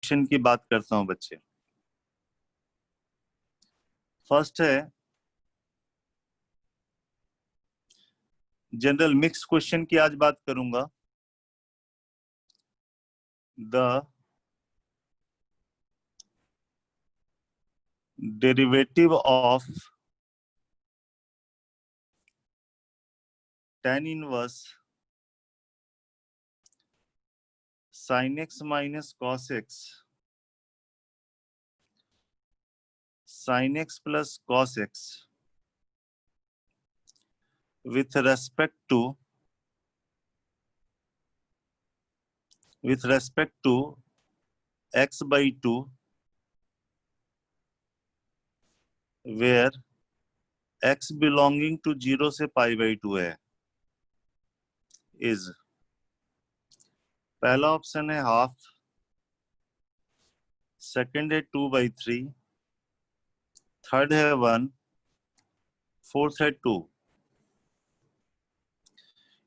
Question की बात करता हूं बच्चे। फर्स्ट है जनरल मिक्स क्वेश्चन की आज बात करूंगा। The derivative of tan inverse sin x minus cos x sin x plus cos x with respect to x by 2 where x belonging to 0 से pi by 2 है is पहला option है half, second है 2/3, third है 1, fourth है 2।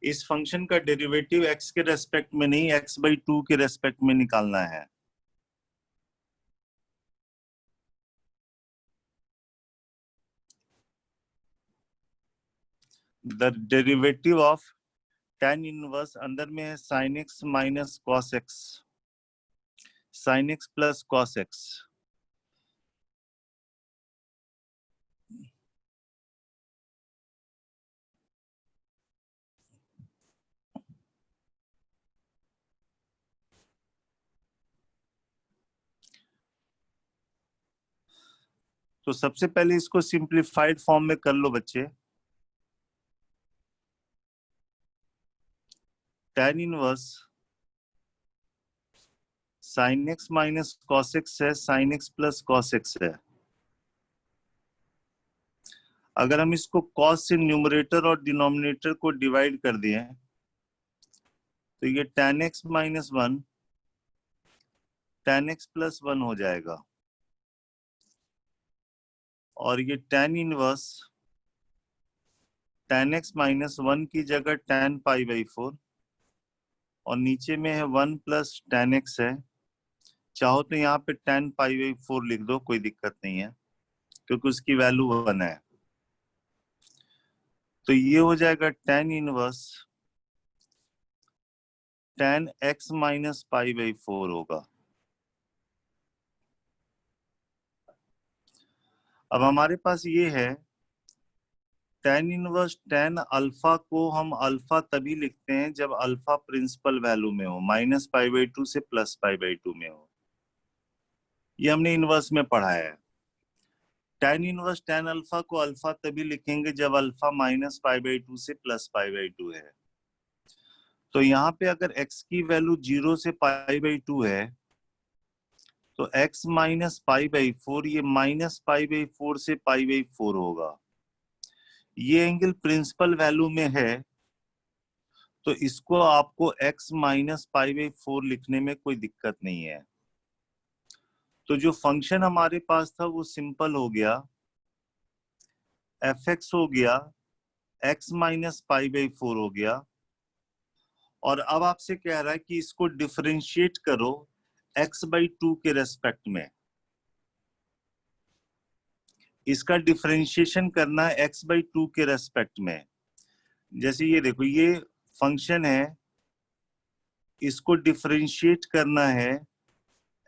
इस function का derivative x के रेस्पेक्ट में नहीं x/2 के रेस्पेक्ट में निकालना है। The derivative of tan inverse अंदर में है sin x minus cos x, sin x plus cos x। तो सबसे पहले इसको सिंप्लीफाइड फॉर्म में कर लो बच्चे। tan inverse sin x minus cos x है, sin x plus cos x है। अगर हम इसको cos से न्यूमरेटर और डिनोमिनेटर को डिवाइड कर दिए तो ये tan x minus 1 tan x plus 1 हो जाएगा, और ये tan inverse tan x minus 1 की जगह tan पाई बाई 4, और नीचे में है 1 प्लस tan x है। चाहो तो यहाँ पे tan पाई बाई 4 लिख दो, कोई दिक्कत नहीं है क्योंकि उसकी वैल्यू 1 है। तो ये हो जाएगा tan inverse tan x minus pi by 4 होगा। अब हमारे पास ये है tan इनवर्स tan अल्फा को हम अल्फा तभी लिखते हैं जब अल्फा प्रिंसिपल वैल्यू में हो, माइनस पाई बाई 2 से प्लस पाई बाई 2 में हो। ये हमने इनवर्स में पढ़ा है। tan इनवर्स tan अल्फा को अल्फा तभी लिखेंगे जब अल्फा माइनस पाई बाई 2 से प्लस पाई बाई 2 है। तो यहाँ पे अगर x की वैल्यू 0 से पाई बाई 2 है तो x माइनस पाई बाई 4 ये माइनस पाई बाई 4 से पाई बाई 4 होगा। ये एंगल प्रिंसिपल वैल्यू में है तो इसको आपको x माइनस पाई बाई 4 लिखने में कोई दिक्कत नहीं है। तो जो फंक्शन हमारे पास था वो सिंपल हो गया, fx हो गया x माइनस पाई बाई 4 हो गया। और अब आपसे कह रहा है कि इसको डिफरेंशिएट करो x/2 के रेस्पेक्ट में। इसका डिफरेंशिएशन करना है x/2 के रेस्पेक्ट में। जैसे ये देखो, ये फंक्शन है, इसको डिफरेंशिएट करना है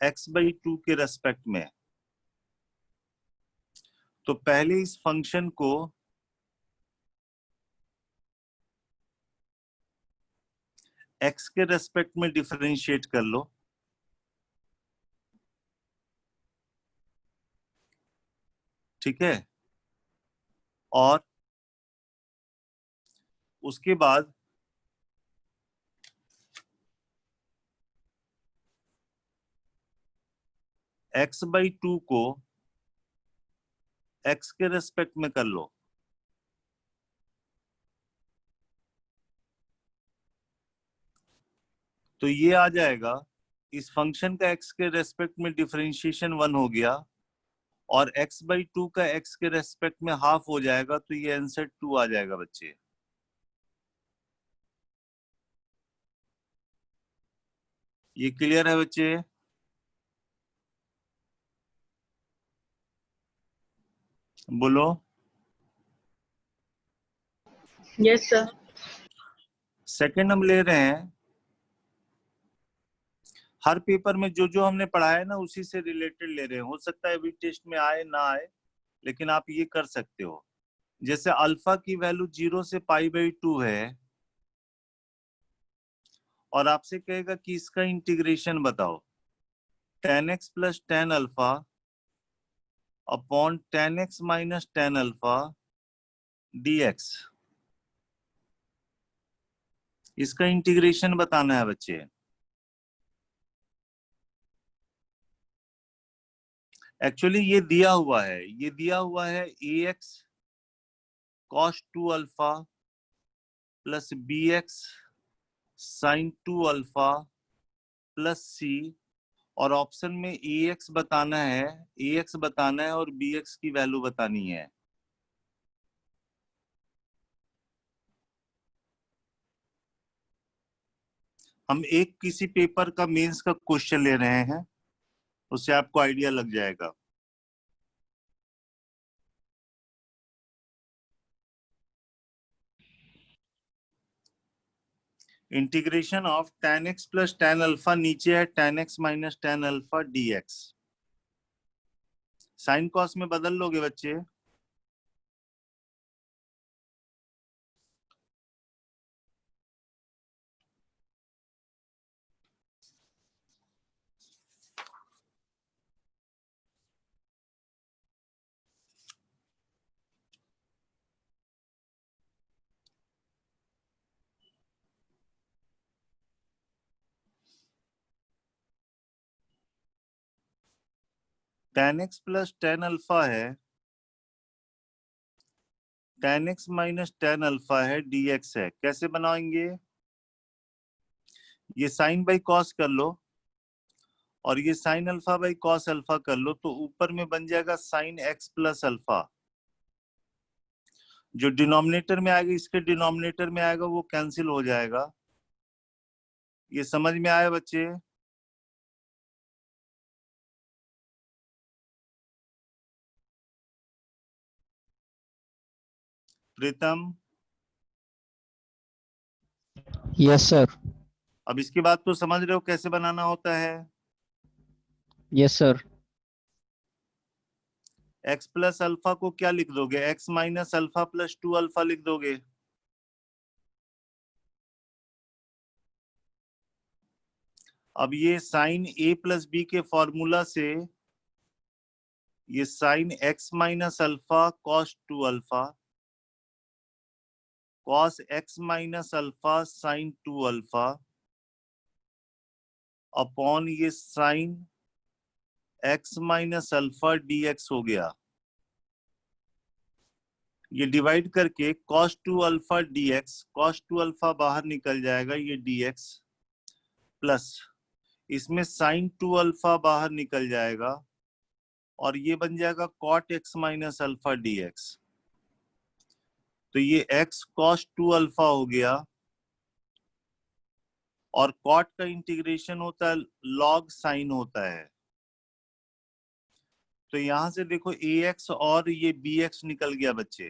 x/2 के रेस्पेक्ट में। तो पहले इस फंक्शन को x के रेस्पेक्ट में डिफरेंशिएट कर लो, ठीक है। और उसके बाद x/2 को x के रेस्पेक्ट में कर लो। तो ये आ जाएगा, इस फंक्शन का x के रेस्पेक्ट में डिफरेंशिएशन 1 हो गया और x/2 का x के रेस्पेक्ट में हाफ हो जाएगा, तो ये आंसर 2 आ जाएगा बच्चे। ये क्लियर है बच्चे? बोलो। Yes sir. सेकंड हम ले रहे हैं, हर पेपर में जो जो हमने पढ़ा है ना उसी से रिलेटेड ले रहे हैं। हो सकता है अभी टेस्ट में आए ना आए, लेकिन आप ये कर सकते हो। जैसे अल्फा की वैल्यू 0 से π/2 है, और आपसे कहेगा कि इसका इंटीग्रेशन बताओ। tan x plus tan alpha upon tan x minus tan alpha dx, इसका इंटीग्रेशन बताना है बच्चे। एक्चुअली ये दिया हुआ है, ये दिया हुआ है ax cos 2 alpha plus bx sin 2 alpha plus c, और ऑप्शन में ax बताना है, ax बताना है और bx की वैल्यू बतानी है। हम एक किसी पेपर का मेंस का क्वेश्चन ले रहे हैं, उससे आपको आइडिया लग जाएगा। Integration of tan x plus tan alpha, नीचे है tan x minus tan alpha dx। Sine cos में बदल लोगे बच्चे? tan x plus tan alpha है, tan x minus tan alpha है, dx है। कैसे बनाएंगे? ये साइन बाई कॉस कर लो, और ये sine alpha by cos alpha कर लो, तो ऊपर में बन जाएगा साइन एक्स प्लस अल्फा। जो डिनोमिनेटर में आएगा इसके डिनोमिनेटर में आएगा वो कैंसिल हो जाएगा। ये समझ में आया बच्चे? प्रीतम, यस सर। अब इसके बाद तो समझ रहे हो कैसे बनाना होता है। Yes sir. x plus alpha को क्या लिख दोगे? x minus alpha plus 2 alpha लिख दोगे। अब ये साइन a प्लस बी के फॉर्मूला से ये sine x minus alpha cos 2 alpha cos x minus alpha sine 2 alpha upon ये sine x minus alpha dx हो गया। ये डिवाइड करके cos 2 alpha dx, cos 2 alpha बाहर निकल जाएगा, ये dx प्लस इसमें sin 2 अल्फा बाहर निकल जाएगा, और ये बन जाएगा cot x minus alpha dx। तो ये x cos 2 अल्फा हो गया, और cot का इंटीग्रेशन होता है log sin होता है। तो यहां से देखो ax और ये bx निकल गया बच्चे।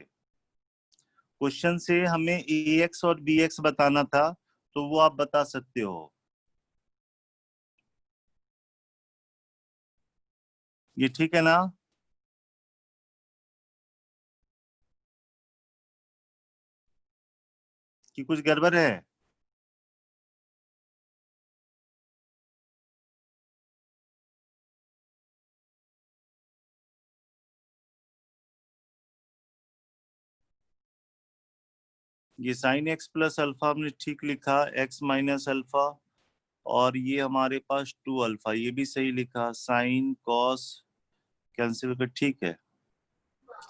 क्वेश्चन से हमें ax और bx बताना था, तो वो आप बता सकते हो। ये ठीक है ना? कि कुछ गड़बड़ है? ये साइन एक्स प्लस अल्फा हमने ठीक लिखा, एक्स माइनस अल्फा, और ये हमारे पास 2 अल्फा, ये भी सही लिखा। साइन कॉस कैंसिल कर, ठीक है।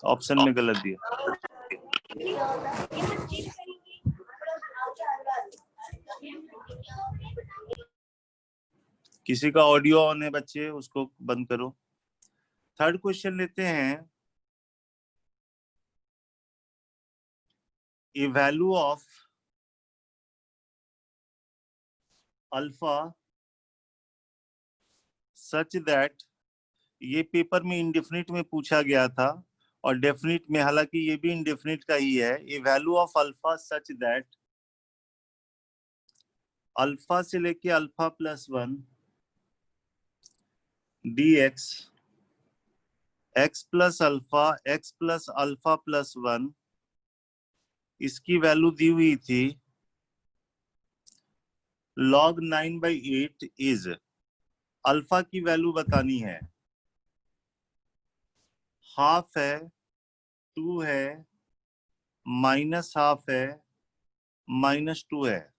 ऑप्शन में गलत दिया। किसी का ऑडियो ऑन है बच्चे, उसको बंद करो। थर्ड क्वेश्चन लेते हैं। A value of alpha such that, ये पेपर में इंडेफिनिट में पूछा गया था, और डेफिनिट में, हालांकि ये भी इंडेफिनिट का ही है, a value of alpha such that alpha से लेके alpha plus 1 dx x plus alpha plus 1, इसकी वैल्यू दी हुई थी log 9/8 इज, अल्फा की वैल्यू बतानी है, हाफ है, 2 है, माइनस हाफ है, -2 है।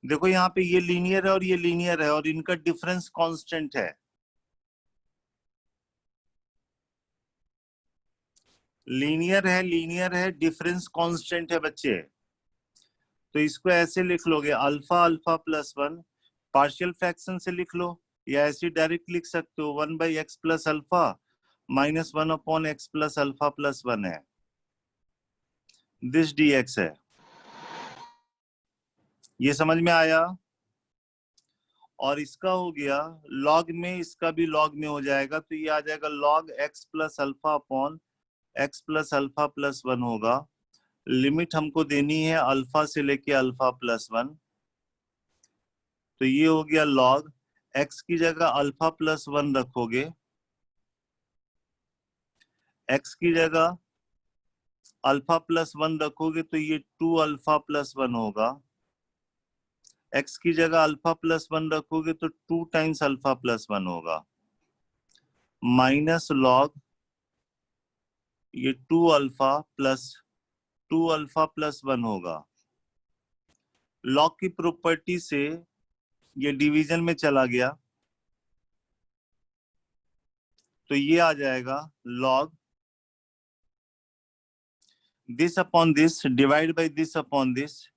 देखो यहाँ पे ये लीनियर है और ये लीनियर है और इनका डिफरेंस कांस्टेंट है। लीनियर है, डिफरेंस कांस्टेंट है बच्चे। तो इसको ऐसे लिख लोगे, alpha alpha plus 1, partial fraction से लिख लो, या ऐसे डायरेक्ट लिख सकते हो, 1/x plus alpha -1/x plus alpha plus 1 है, दिस dx है। ये समझ में आया? और इसका हो गया लॉग में, इसका भी लॉग में हो जाएगा, तो ये आ जाएगा log x plus alpha upon x plus alpha plus 1 होगा। लिमिट हमको देनी है अल्फा से लेके अल्फा प्लस 1, तो ये हो गया log x की जगह अल्फा प्लस 1 रखोगे, x की जगह अल्फा प्लस 1 रखोगे तो ये 2 अल्फा प्लस 1 होगा, x की जगह अल्फा प्लस 1 रखोगे तो 2 टाइम्स अल्फा प्लस 1 होगा, माइनस लॉग ये 2 अल्फा प्लस 1 होगा। लॉग की प्रॉपर्टी से ये डिवीजन में चला गया, तो ये आ जाएगा log this upon this divide by this upon this,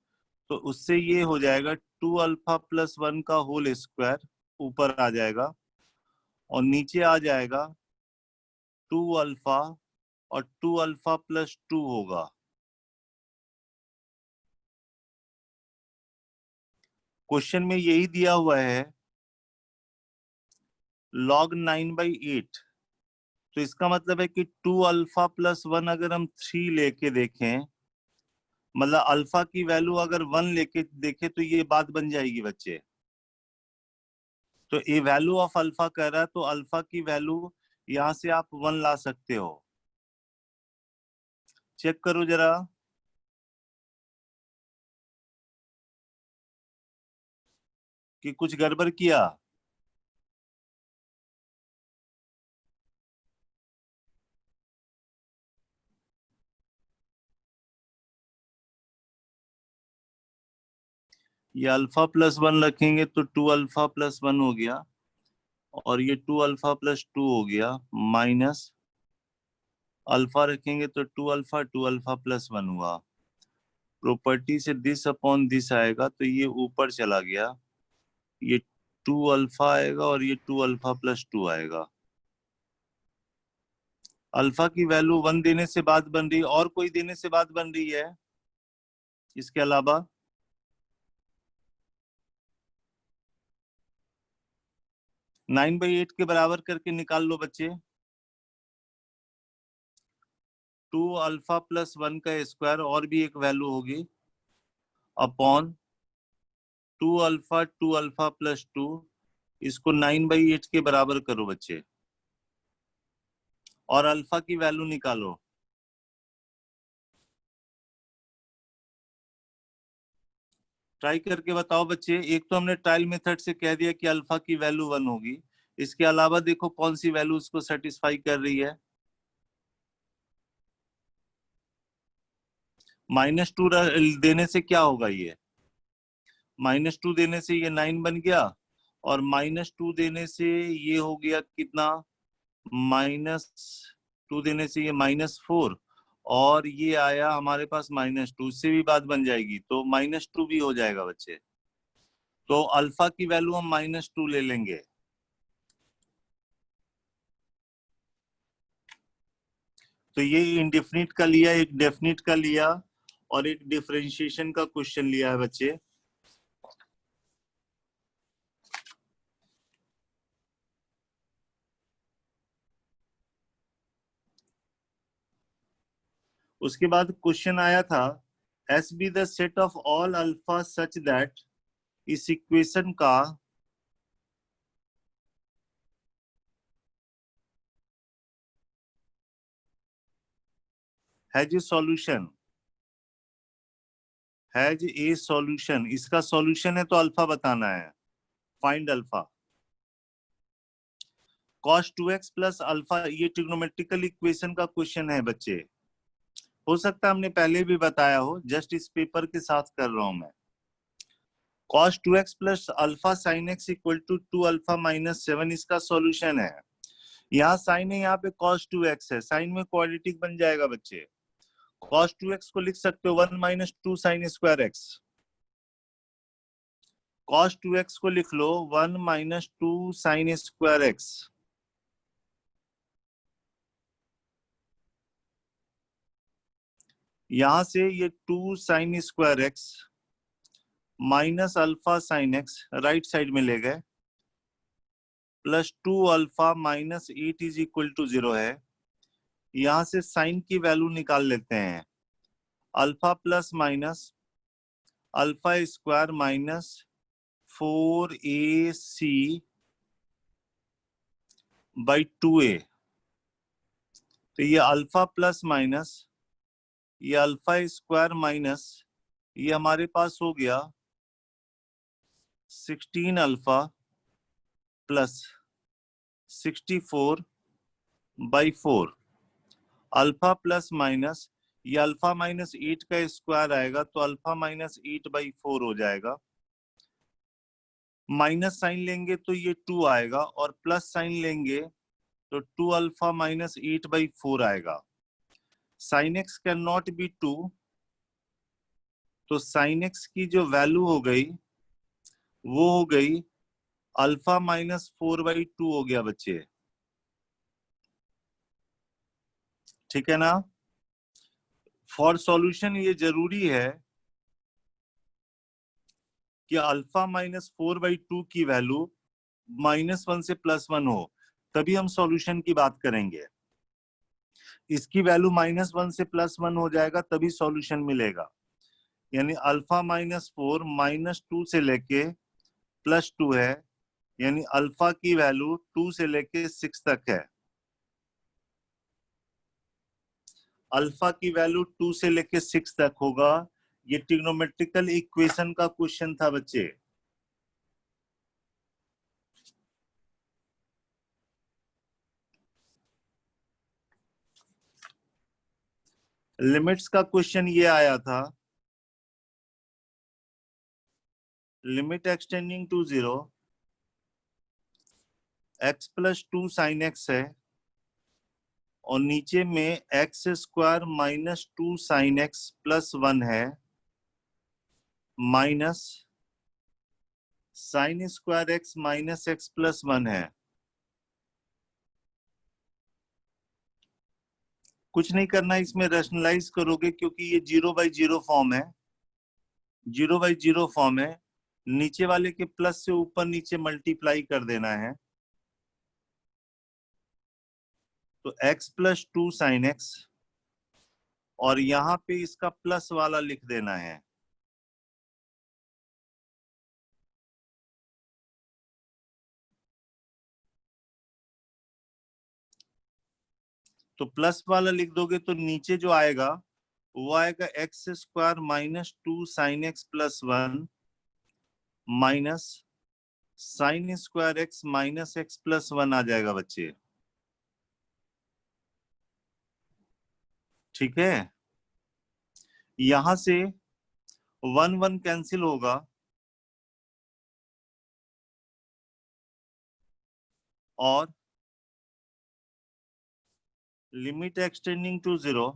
तो उससे ये हो जाएगा 2 अल्फा प्लस 1 का होल स्क्वायर ऊपर आ जाएगा और नीचे आ जाएगा 2 अल्फा और 2 अल्फा प्लस 2 होगा। क्वेश्चन में यही दिया हुआ है log 9/8, तो इसका मतलब है कि 2 अल्फा प्लस 1 अगर हम 3 लेके देखें, मतलब अल्फा की वैल्यू अगर 1 लेके देखें, तो ये बात बन जाएगी बच्चे। तो ए वैल्यू ऑफ अल्फा कह रहा है, तो अल्फा की वैल्यू यहां से आप 1 ला सकते हो। चेक करो जरा, कि कुछ गड़बड़ किया। ये अल्फा प्लस 1 रखेंगे तो 2 अल्फा प्लस 1 हो गया, और ये 2 अल्फा प्लस 2 हो गया, माइनस अल्फा रखेंगे तो 2 अल्फा प्लस 1 हुआ। प्रॉपर्टी से दिस अपॉन दिस आएगा, तो ये ऊपर चला गया, ये 2 अल्फा आएगा और ये 2 अल्फा प्लस 2 आएगा। अल्फा की वैल्यू 1 देने से बात बन रही है, और कोई देने से बात बन रही है इसके अलावा? 9/8 के बराबर करके निकाल लो बच्चे, 2 अल्फा प्लस 1 का स्क्वायर और भी एक वैल्यू होगी अपॉन 2 अल्फा प्लस 2, इसको 9/8 के बराबर करो बच्चे और अल्फा की वैल्यू निकालो। ट्राई करके बताओ बच्चे। एक तो हमने ट्रायल मेथड से कह दिया कि अल्फा की वैल्यू 1 होगी, इसके अलावा देखो कौन सी वैल्यू उसको सेटिस्फाई कर रही है। -2 देने से क्या होगा, ये -2 देने से ये 9 बन गया, और -2 देने से ये हो गया कितना, -2 देने से ये -4, और ये आया हमारे पास -2, से भी बात बन जाएगी, तो -2 भी हो जाएगा बच्चे। तो अल्फा की वैल्यू हम -2 ले लेंगे। तो ये इंडेफिनिट का लिया, एक डेफिनिट का लिया, और एक डिफरेंशिएशन का क्वेश्चन लिया है बच्चे। उसके बाद क्वेश्चन आया था S be the set of all alpha such that, इस इक्वेशन का has a solution, has a solution, इसका सॉल्यूशन है तो अल्फा बताना है, find alpha. cos 2x plus alpha, ये ट्रिग्नोमेट्रिकल इक्वेशन का क्वेश्चन है बच्चे, हो सकता है हमने पहले भी बताया हो, जस्ट इस पेपर के साथ कर रहा हूं मैं। cos 2x plus alpha sin x equal to 2 alpha minus 7, इसका सॉल्यूशन है। यहाँ साइन है, यहाँ पे cos 2x है, साइन में क्वाड्रेटिक बन जाएगा बच्चे। cos 2x को लिख सकते हो 1 minus 2 sine square x, cos 2x को लिख लो 1 माइनस 2 साइन स्क्वायर x। यहां से ये 2 sine square x minus alpha sine x right side में ले गए, plus 2 alpha minus 8 is equal to 0 है। यहां से साइन की वैल्यू निकाल लेते हैं, alpha plus minus alpha square minus 4ac by 2a। तो ये अल्फा प्लस माइनस ये अल्फा स्क्वायर माइनस ये हमारे पास हो गया 16 alpha plus 64 by 4। Alpha plus minus ये अल्फा माइनस 8 का स्क्वायर आएगा तो अल्फा माइनस 8 बाई 4 हो जाएगा। माइनस साइन लेंगे तो ये 2 आएगा और प्लस साइन लेंगे तो 2 अल्फा माइनस 8 बाई 4 आएगा। Sine x can not be 2, तो साइन एक्स की जो वैल्यू हो गई वो हो गई अल्फा माइनस 4 बाई 2 हो गया बच्चे, ठीक है ना। फॉर सॉल्यूशन ये जरूरी है कि अल्फा माइनस 4 बाई 2 की वैल्यू -1 से +1 हो, तभी हम सॉल्यूशन की बात करेंगे। इसकी वैल्यू -1 से +1 हो जाएगा तभी सॉल्यूशन मिलेगा। यानी अल्फा माइनस 4 -2 से लेके +2 है, यानी अल्फा की वैल्यू 2 से लेके 6 तक है। अल्फा की वैल्यू 2 से लेके 6 तक होगा। ये ट्रिग्नोमेट्रिकल इक्वेशन का क्वेश्चन था बच्चे। लिमिट्स का क्वेश्चन ये आया था, limit extending to 0 x plus 2 sine x है और नीचे में x square minus 2 sine x plus 1 है minus sine square x minus x plus 1 है। कुछ नहीं करना, इसमें रैशनलाइज करोगे क्योंकि ये 0/0 फॉर्म है, 0/0 फॉर्म है। नीचे वाले के प्लस से ऊपर नीचे मल्टीप्लाई कर देना है, तो x प्लस 2 साइन x और यहां पे इसका प्लस वाला लिख देना है। तो प्लस वाला लिख दोगे तो नीचे जो आएगा वो आएगा x square minus 2 sine x plus 1 minus sine square x minus x plus 1 आ जाएगा बच्चे, ठीक है। यहां से 1 1 कैंसिल होगा और लिमिट एक्सटेंडिंग टू 0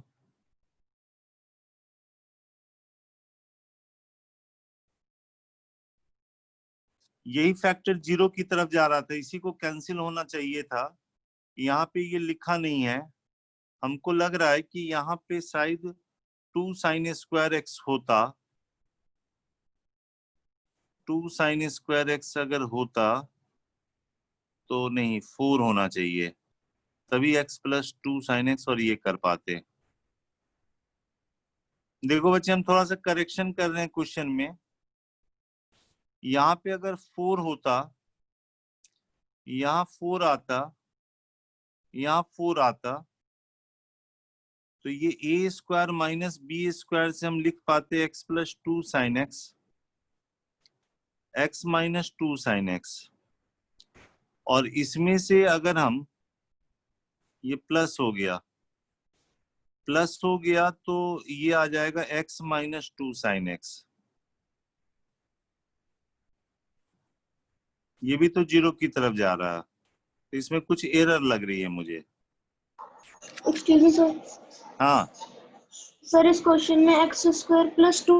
यही फैक्टर 0 की तरफ जा रहा था, इसी को कैंसिल होना चाहिए था। यहाँ पे ये लिखा नहीं है, हमको लग रहा है कि यहाँ पे शायद 2 साइन स्क्वायर एक्स होता, 2 साइन स्क्वायर एक्स अगर होता तो नहीं 4 होना चाहिए, तभी x प्लस 2 साइन एक्स और ये कर पाते। देखो बच्चे, हम थोड़ा सा करेक्शन कर रहे हैं क्वेश्चन में। यहाँ पे अगर 4 होता, यहाँ 4 आता, यहाँ 4 आता, तो ये a square minus b square से हम लिख पाते x plus 2 sine x, x minus 2 sine x. और इसमें से अगर हम, ये प्लस हो गया, प्लस हो गया तो ये आ जाएगा x माइनस 2 साइन एक्स। ये भी तो 0 की तरफ जा रहा है, तो इसमें कुछ एरर लग रही है मुझे। Excuse me sir. हाँ सर इस क्वेश्चन में x square plus 2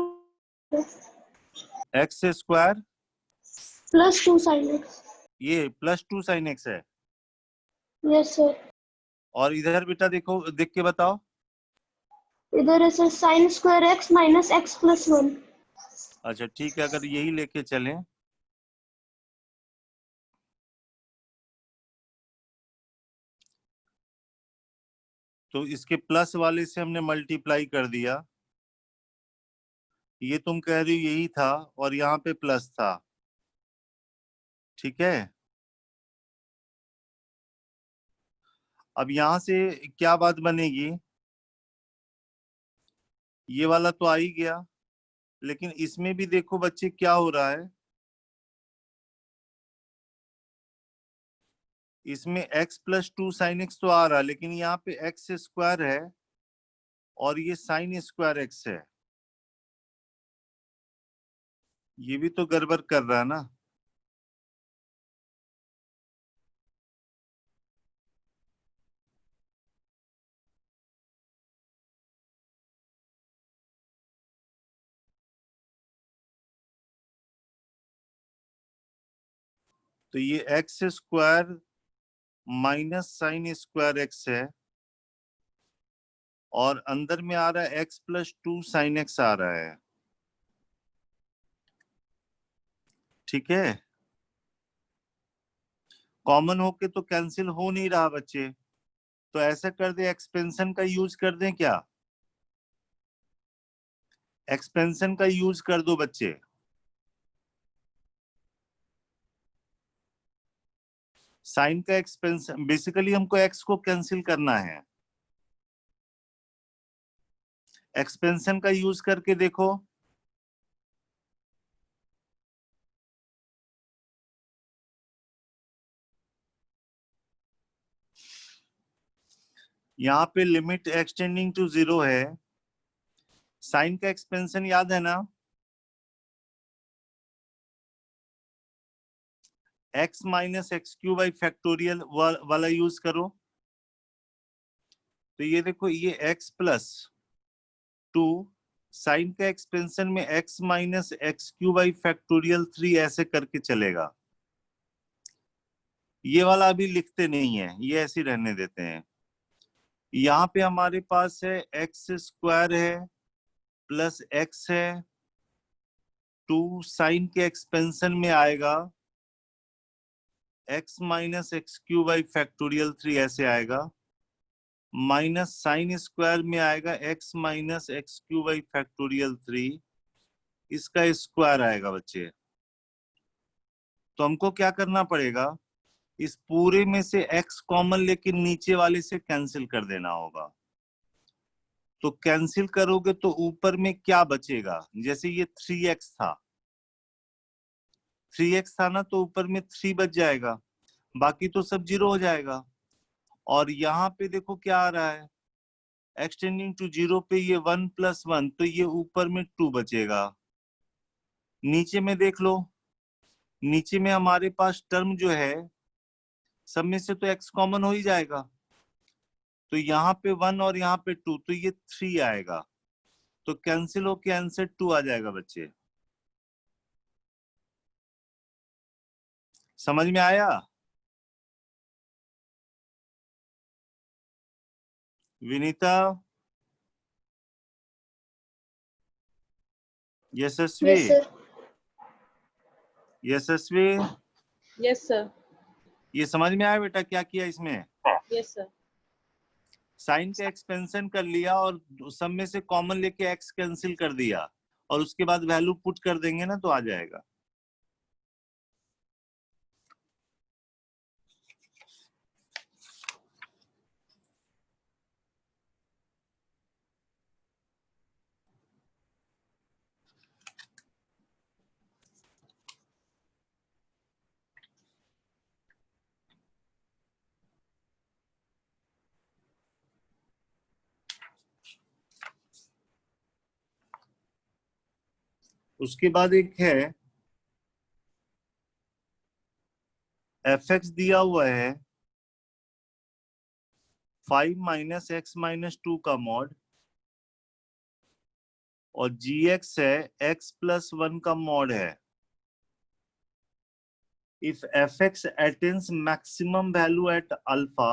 x square plus 2 sine x. ये प्लस 2 साइन एक्स है। Yes sir. और इधर बेटा देखो, देख के बताओ। इधर है sir sine square x minus x plus 1। अच्छा ठीक है, अगर यही लेके चलें तो इसके प्लस वाले से हमने मल्टीप्लाई कर दिया। ये तुम कह रही हो यही था और यहाँ पे प्लस था, ठीक है। अब यहां से क्या बात बनेगी, ये वाला तो आ ही गया, लेकिन इसमें भी देखो बच्चे क्या हो रहा है। इसमें x प्लस 2 साइन एक्स तो आ रहा है, लेकिन यहाँ पे एक्स स्क्वायर है और ये साइन स्क्वायर एक्स है। ये भी तो गड़बड़ कर रहा है ना। तो ये x square minus sine square x है और अंदर में आ रहा है x प्लस 2 साइन एक्स आ रहा है, ठीक है। कॉमन होके तो कैंसिल हो नहीं रहा बच्चे, तो ऐसा कर दे, एक्सपेंशन का यूज कर दें क्या? एक्सपेंशन का यूज कर दो बच्चे। साइन का एक्सपेंशन, बेसिकली हमको एक्स को कैंसिल करना है। एक्सपेंशन का यूज करके देखो। यहाँ पे लिमिट एक्सटेंडिंग टू 0 है। साइन का एक्सपेंशन याद है ना, x minus x Q by factorial वाला यूज करो। तो ये देखो, ये x प्लस 2, साइन का एक्सपेंशन में x minus x Q by factorial 3 ऐसे करके चलेगा। ये वाला अभी लिखते नहीं है, ये ऐसे ही रहने देते हैं। यहाँ पे हमारे पास है एक्स स्क्वायर है प्लस एक्स है, 2 साइन के एक्सपेंशन में आएगा x minus x Q by factorial 3 ऐसे आएगा, माइनस साइन स्क्वायर में आएगा x minus x Q by factorial 3, इसका स्क्वायर आएगा बच्चे। तो हमको क्या करना पड़ेगा, इस पूरे में से x कॉमन लेके नीचे वाले से कैंसिल कर देना होगा। तो कैंसिल करोगे तो ऊपर में क्या बचेगा, जैसे ये 3x था, 3x था ना, तो ऊपर में 3 बच जाएगा, बाकी तो सब 0 हो जाएगा। और यहाँ पे देखो क्या आ रहा है, एक्सटेंडिंग टू 0 पे ये 1 प्लस 1, तो ये ऊपर में 2 बचेगा। नीचे में देख लो, नीचे में हमारे पास टर्म जो है, सब में से तो x कॉमन हो ही जाएगा, तो यहाँ पे 1 और यहाँ पे 2, तो ये 3 आएगा। तो कैंसिल होके आंसर 2 आ जाएगा बच्चे। समझ में आया? विनीता, यशस्वी, यस सर। यशस्वी, यस सर। ये समझ में आया बेटा क्या किया इसमें? Yes sir. साइन का एक्सपेंशन कर लिया और सब में से कॉमन लेके एक्स कैंसिल कर दिया और उसके बाद वैल्यू पुट कर देंगे ना तो आ जाएगा। उसके बाद एक है एफ एक्स दिया हुआ है 5 माइनस एक्स माइनस 2 का मॉड और जी एक्स है x प्लस 1 का मॉड है। If F X attains maximum value at alpha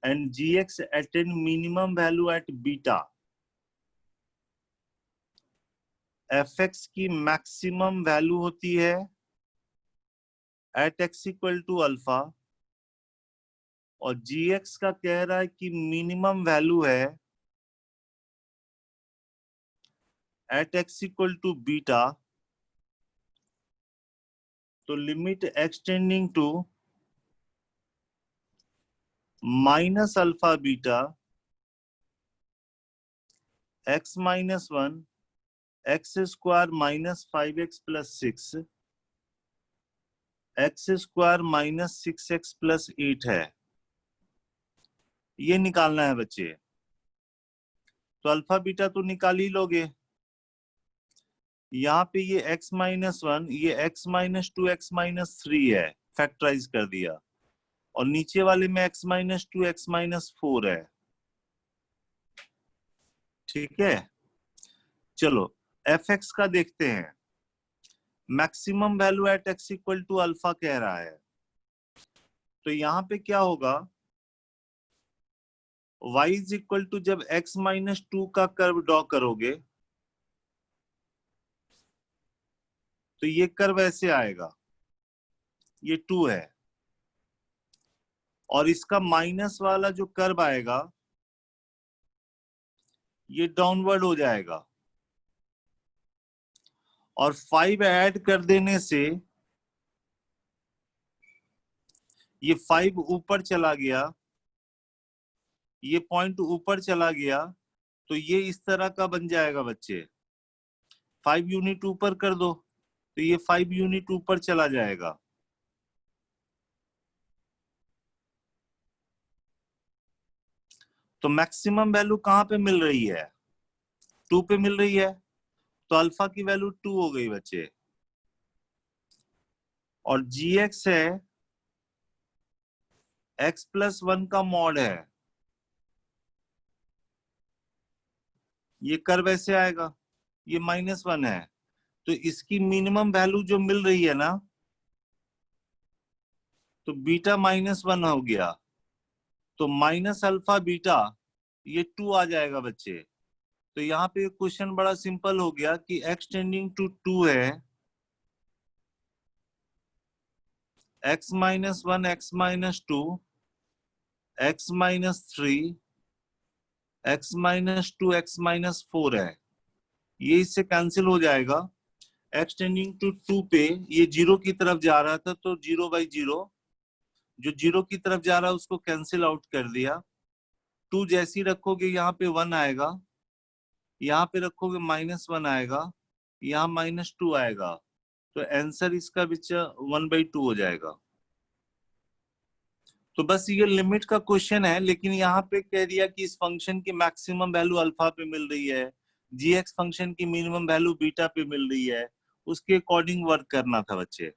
and G X attain minimum value at beta, F X की मैक्सिमम वैल्यू होती है at x equal to alpha और G X का कह रहा है कि मिनिमम वैल्यू है at x equal to beta. तो limit extending to minus alpha beta X minus 1 X square minus 5x plus 6 x square minus 6x plus 8 है, ये निकालना है बच्चे। तो अल्फा बीटा तो निकाल ही लोगे। यहाँ पे ये x माइनस 1 ये x माइनस 2 x माइनस 3 है, फैक्टराइज कर दिया और नीचे वाले में x माइनस 2 x माइनस 4 है। ठीक है, चलो एफ एक्स का देखते हैं। Maximum value at x equal to alpha कह रहा है, तो यहाँ पे क्या होगा y इज इक्वल टू जब x माइनस 2 का कर्व ड्रॉ करोगे तो ये कर्व ऐसे आएगा, ये 2 है और इसका माइनस वाला जो कर्व आएगा ये डाउनवर्ड हो जाएगा और 5 ऐड कर देने से ये 5 ऊपर चला गया, ये पॉइंट ऊपर चला गया तो ये इस तरह का बन जाएगा बच्चे। 5 यूनिट ऊपर कर दो तो ये 5 यूनिट ऊपर चला जाएगा। तो मैक्सिमम वैल्यू कहां पे मिल रही है? 2 पे मिल रही है, तो अल्फा की वैल्यू 2 हो गई बच्चे। और जी एक्स है x प्लस 1 का मॉड है, ये कर्व ऐसे आएगा, ये -1 है तो इसकी मिनिमम वैल्यू जो मिल रही है ना तो बीटा -1 हो गया, तो माइनस अल्फा बीटा ये 2 आ जाएगा बच्चे। तो यहाँ पे क्वेश्चन बड़ा सिंपल हो गया कि x टेंडिंग टू 2 है x minus 1 x minus 2 x minus 3 x minus 2 x minus 4 है, ये इससे कैंसिल हो जाएगा। x टेंडिंग टू 2 पे ये 0 की तरफ जा रहा था तो 0/0 जो 0 की तरफ जा रहा है उसको कैंसिल आउट कर दिया। 2 जैसी रखोगे यहाँ पे 1 आएगा, यहाँ पे रखोगे -1 आएगा, यहाँ -2 आएगा, तो आंसर इसका बच्चा 1/2 हो जाएगा। तो बस ये लिमिट का क्वेश्चन है, लेकिन यहाँ पे कह दिया कि इस फंक्शन की मैक्सिमम वैल्यू अल्फा पे मिल रही है, जी एक्स फंक्शन की मिनिमम वैल्यू बीटा पे मिल रही है, उसके अकॉर्डिंग वर्क करना था बच्चे।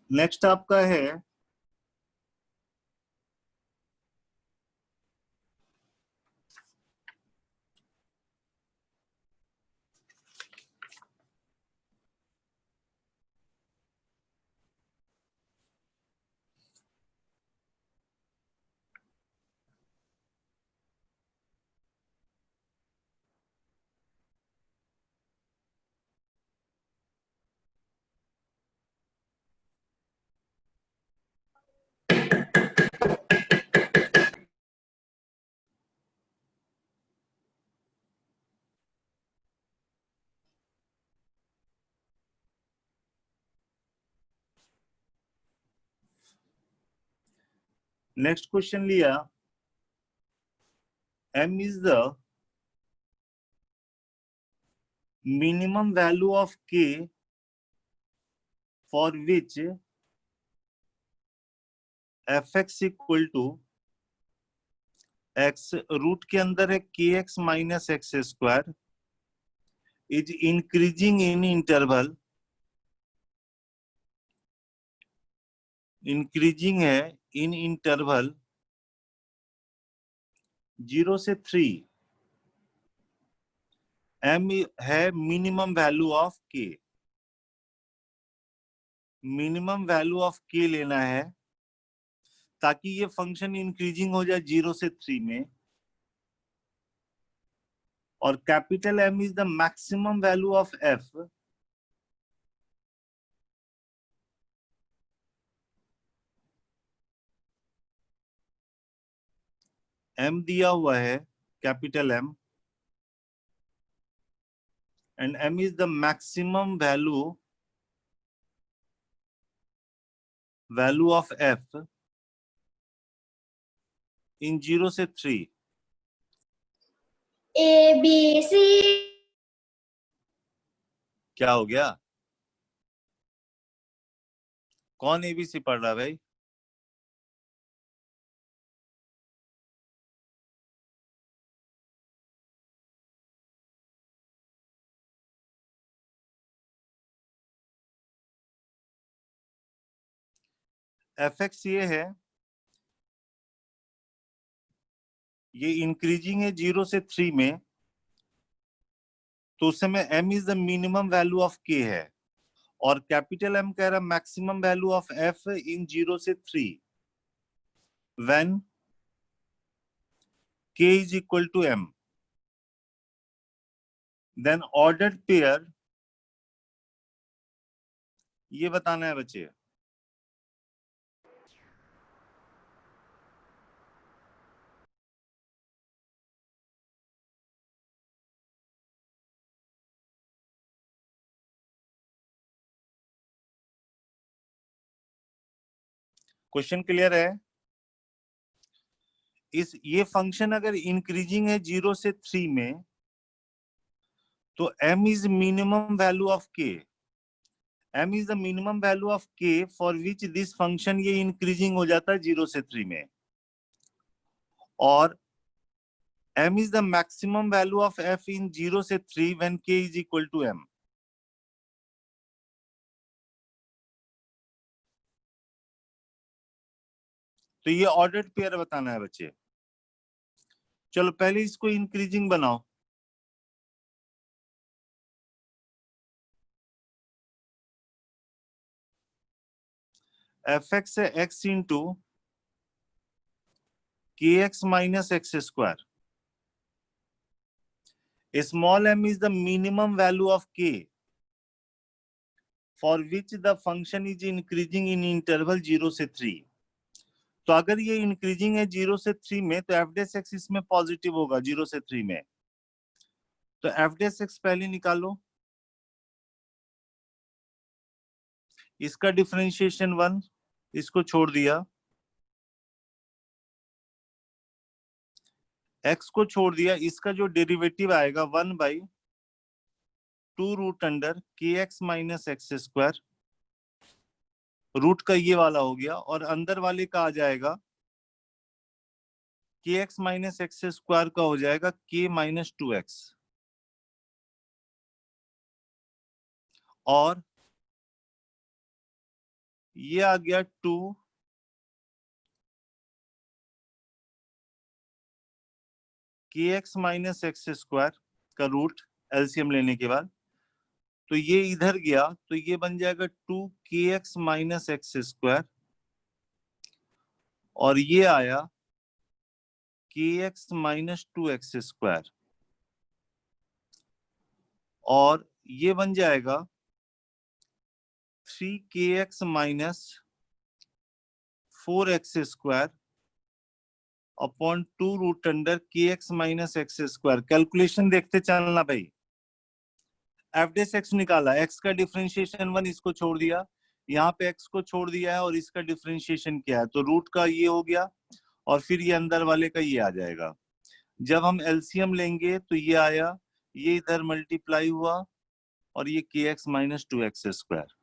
नेक्स्ट आपका है नेक्स्ट क्वेश्चन लिया, m is the minimum value of k for which fx equal to x, root के अंदर है kx minus x square, is increasing in interval, increasing है इन इंटरवल 0 से 3, m है minimum value of k, minimum value of k लेना है ताकि ये फंक्शन इंक्रीजिंग हो जाए 0 से 3 में, और capital M is the maximum value of f, m दिया हुआ है capital M, and m is the maximum value of f in 0 से 3. ABC. क्या हो गया? कौन एबीसी पढ़ रहा है भाई? fx ये है, ये इंक्रीजिंग है 0 से 3 में, तो उस समय m is the minimum value of k है, और कैपिटल M कह रहा maximum value of f in 0 से 3 when k is equal to m, then ordered pair, ये बताना है बच्चे. क्वेश्चन क्लियर है? ये फंक्शन अगर इंक्रीजिंग है 0 से 3 में, तो m is minimum value of k, m is the minimum value of k for which this function ये इंक्रीजिंग हो जाता है 0 से 3 में, और m is the maximum value of f in 0 से 3 when k is equal to m. तो ये ऑर्डर्ड पेयर बताना है बच्चे. चलो पहले इसको इंक्रीजिंग बनाओ. fx है x into kx minus x square. Small m is the minimum value of k for which the function is increasing in interval 0 से 3. तो अगर ये इंक्रीजिंग है 0 से 3 में, तो एफ डेस एक्स इसमें पॉजिटिव होगा 0 से 3 में. तो एफ डेस एक्स पहले निकालो, इसका डिफरेंशिएशन 1, इसको छोड़ दिया, x को छोड़ दिया, इसका जो डेरिवेटिव आएगा 1/2 root under kx minus x square, root का ये वाला हो गया, और अंदर वाले का आ जाएगा kx माइनस एक्स स्क्वायर का हो जाएगा k माइनस 2x, और ये आ गया 2 kx माइनस एक्स स्क्वायर का रूट एलसीएम लेने के बाद, तो ये इधर गया, तो ये बन जाएगा 2 kx माइनस एक्स स्क्वायर, और ये आया kx माइनस 2x स्क्वायर, और ये बन जाएगा 3kx minus 4x square upon 2 root under kx minus x square. Calculation देखते चलना भाई. एफ डेस एक्स निकाला, x का डिफरेंशिएशन 1, इसको छोड़ दिया, यहाँ पे x को छोड़ दिया है और इसका डिफरेंशिएशन किया है, तो रूट का ये हो गया और फिर ये अंदर वाले का ये आ जाएगा। जब हम एलसीएम लेंगे तो ये आया, ये इधर मल्टीप्लाई हुआ और ये kx minus 2x square.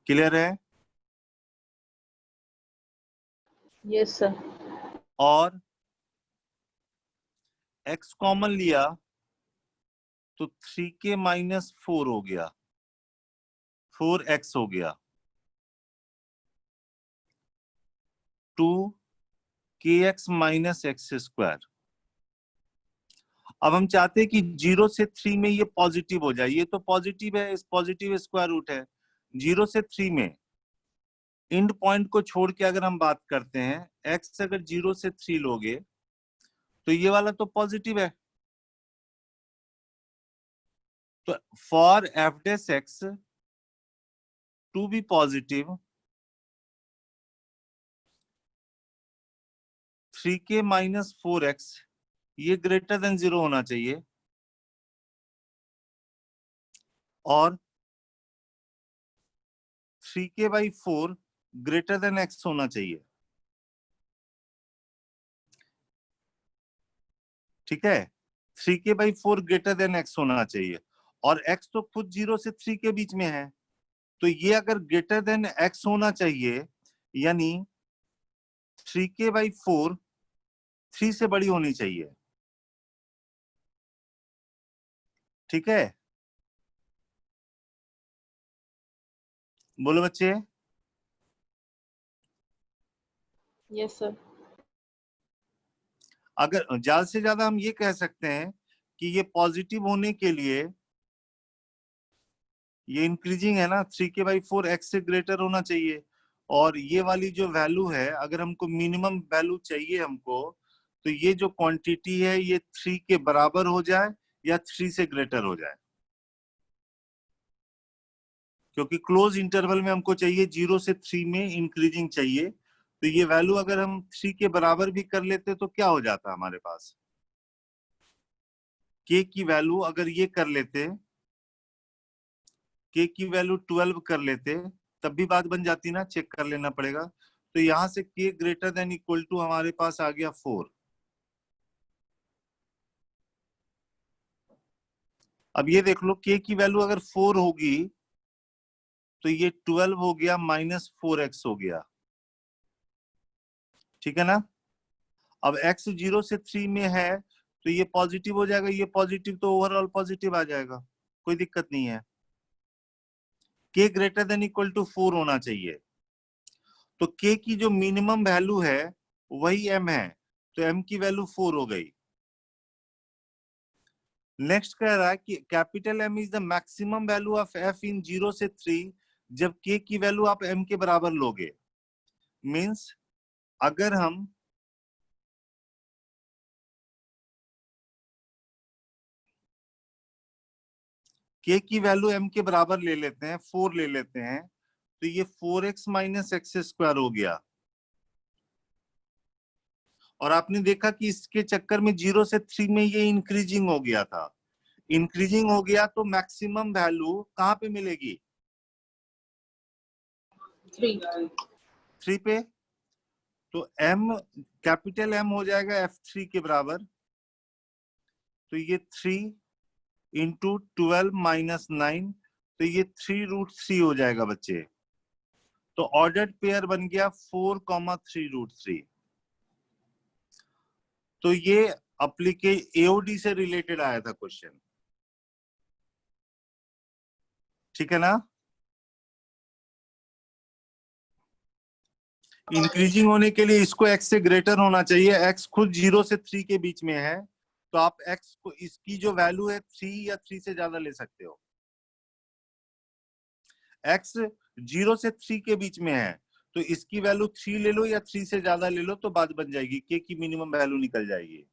Clear है? Yes sir. और x कॉमन लिया तो 3k माइनस 4 हो गया, 4x हो गया, 2kx माइनस एक्स स्क्वायर। अब हम चाहते हैं कि 0 से 3 में ये पॉजिटिव हो जाए, ये तो पॉजिटिव है, इस पॉजिटिव स्क्वायर रूट है। 0 से 3 में एंड पॉइंट को छोड़ के अगर हम बात करते हैं, x अगर 0 से 3 लोगे तो ये वाला तो पॉजिटिव है। तो for f dash x to be positive 3k minus 4x ये ग्रेटर देन 0 होना चाहिए और 3k by 4 greater than x होना चाहिए। ठीक है, 3k by 4 greater than x होना चाहिए और x तो खुद 0 से 3 के बीच में है, तो ये अगर ग्रेटर देन x होना चाहिए यानी 3k बाई 4 3 से बड़ी होनी चाहिए। ठीक है, बोलो बच्चे। Yes sir. अगर ज्यादा से ज्यादा हम ये कह सकते हैं कि ये पॉजिटिव होने के लिए ये इंक्रीजिंग है ना, 3k बाई 4 x से ग्रेटर होना चाहिए और ये वाली जो वैल्यू है अगर हमको मिनिमम वैल्यू चाहिए हमको, तो ये जो क्वांटिटी है ये 3 के बराबर हो जाए या 3 से ग्रेटर हो जाए, क्योंकि क्लोज इंटरवल में हमको चाहिए 0 से 3 में इंक्रीजिंग चाहिए। तो ये वैल्यू अगर हम 3 के बराबर भी कर लेते तो क्या हो जाता हमारे पास, k की वैल्यू अगर ये कर लेते, k की वैल्यू 12 कर लेते तब भी बात बन जाती ना, चेक कर लेना पड़ेगा। तो यहां से k greater than equal to हमारे पास आ गया 4। अब ये देख लो k की वैल्यू अगर 4 होगी तो ये 12 हो गया माइनस 4x हो गया। ठीक है ना? अब x 0 से 3 में है तो ये पॉजिटिव हो जाएगा, ये पॉजिटिव तो ओवरऑल पॉजिटिव आ जाएगा, कोई दिक्कत नहीं है। k greater than equal to 4 होना चाहिए, तो k की जो मिनिमम वैल्यू है वही m है, तो m की वैल्यू 4 हो गई। नेक्स्ट कह रहा है कि capital M is the maximum value of f in 0 से 3 जब k की वैल्यू आप m के बराबर लोगे। मींस अगर हम k की वैल्यू m के बराबर ले लेते हैं, 4 ले लेते हैं, तो ये 4x माइनस एक्स स्क्वायर हो गया। और आपने देखा कि इसके चक्कर में 0 से 3 में ये इंक्रीजिंग हो गया था, इंक्रीजिंग हो गया तो मैक्सिमम वैल्यू कहां पे मिलेगी, 3 पे। तो m कैपिटल M हो जाएगा f3 के बराबर, तो ये 3 इंटू 12 माइनस 9, तो ये 3√3 हो जाएगा बच्चे। तो ऑर्डर्ड पेयर बन गया 4,3√3। तो ये अप्लीके एओडी से रिलेटेड आया था क्वेश्चन। ठीक है ना? इंक्रीजिंग होने के लिए इसको x से ग्रेटर होना चाहिए, x खुद 0 से 3 के बीच में है, तो आप x को इसकी जो वैल्यू है 3 या 3 से ज्यादा ले सकते हो। x 0 से 3 के बीच में है तो इसकी वैल्यू 3 ले लो या 3 से ज्यादा ले लो तो बात बन जाएगी, k की मिनिमम वैल्यू निकल जाएगी।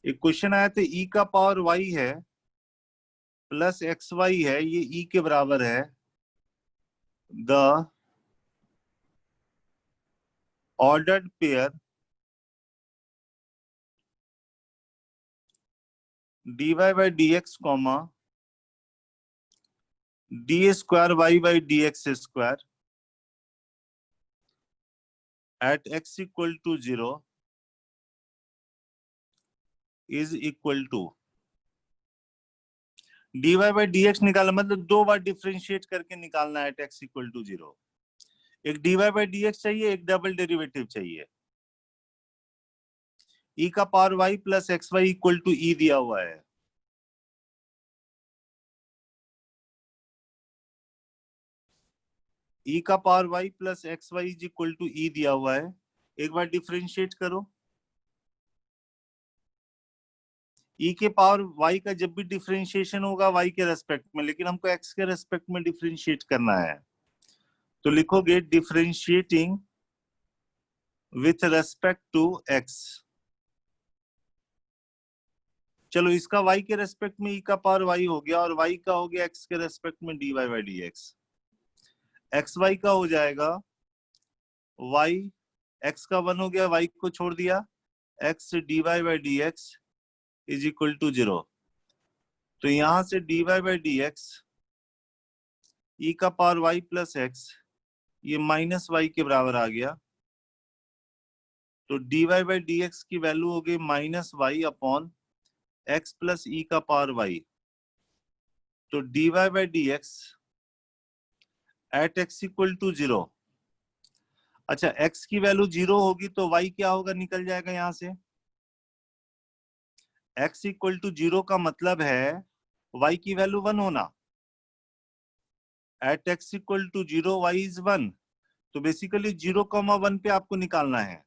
एक क्वेश्चन आया था e का पावर y है प्लस xy है, ये e के बराबर है, the ordered pair dy by dx comma D square y by dx square at x equal to 0 is equal to dy by dx निकालना, मतलब दो बार डिफरेंशिएट करके निकालना है x equal to 0। एक dy by dx चाहिए, एक डबल डेरिवेटिव चाहिए। e का power y plus xy equal to e दिया हुआ है, e का power y plus xy is equal to e दिया हुआ है। एक बार डिफरेंशिएट करो। e के पावर y का जब भी डिफरेंशिएशन होगा y के रेस्पेक्ट में, लेकिन हमको x के रेस्पेक्ट में डिफरेंशिएट करना है, तो लिखोगे differentiating with respect to x। चलो इसका y के रेस्पेक्ट में e का पावर y हो गया, और y का हो गया x के रेस्पेक्ट में dy by dx। xy का हो जाएगा y, x का 1 हो गया, y को छोड़ दिया, x dy by dx is equal to 0। तो यहां से dy by dx e का पावर y प्लस x, ये माइनस y के बराबर आ गया। तो dy by dx की वैल्यू हो गई minus y upon x plus e का पावर y। तो dy by dx at x equal to 0। अच्छा, x की वैल्यू 0 होगी तो y क्या होगा, निकल जाएगा यहां से। x इक्वल टू 0 का मतलब है y की वैल्यू 1 होना। At x equal to 0 y is 1। तो बेसिकली 0,1 पे आपको निकालना है,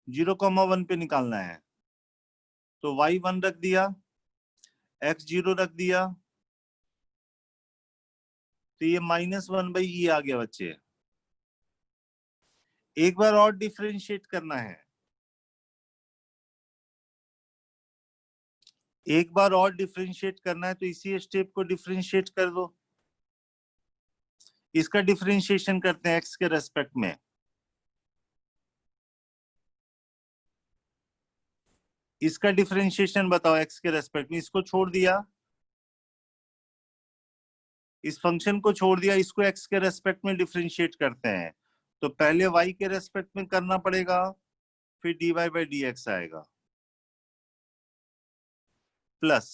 0,1 पे निकालना है। तो y 1 रख दिया, x 0 रख दिया, तो ये -1 बाई ई आ गया बच्चे। एक बार और डिफरेंशिएट करना है, एक बार और डिफरेंशिएट करना है, तो इसी स्टेप को डिफरेंशिएट कर दो। इसका डिफरेंशिएशन करते हैं x के रेस्पेक्ट में। इसका डिफरेंशिएशन बताओ x के रेस्पेक्ट में। इसको छोड़ दिया, इस फंक्शन को छोड़ दिया, इसको x के रेस्पेक्ट में डिफरेंशिएट करते हैं। तो पहले y के रेस्पेक्ट में करना पड़ेगा, फिर dy by dx आएगा, प्लस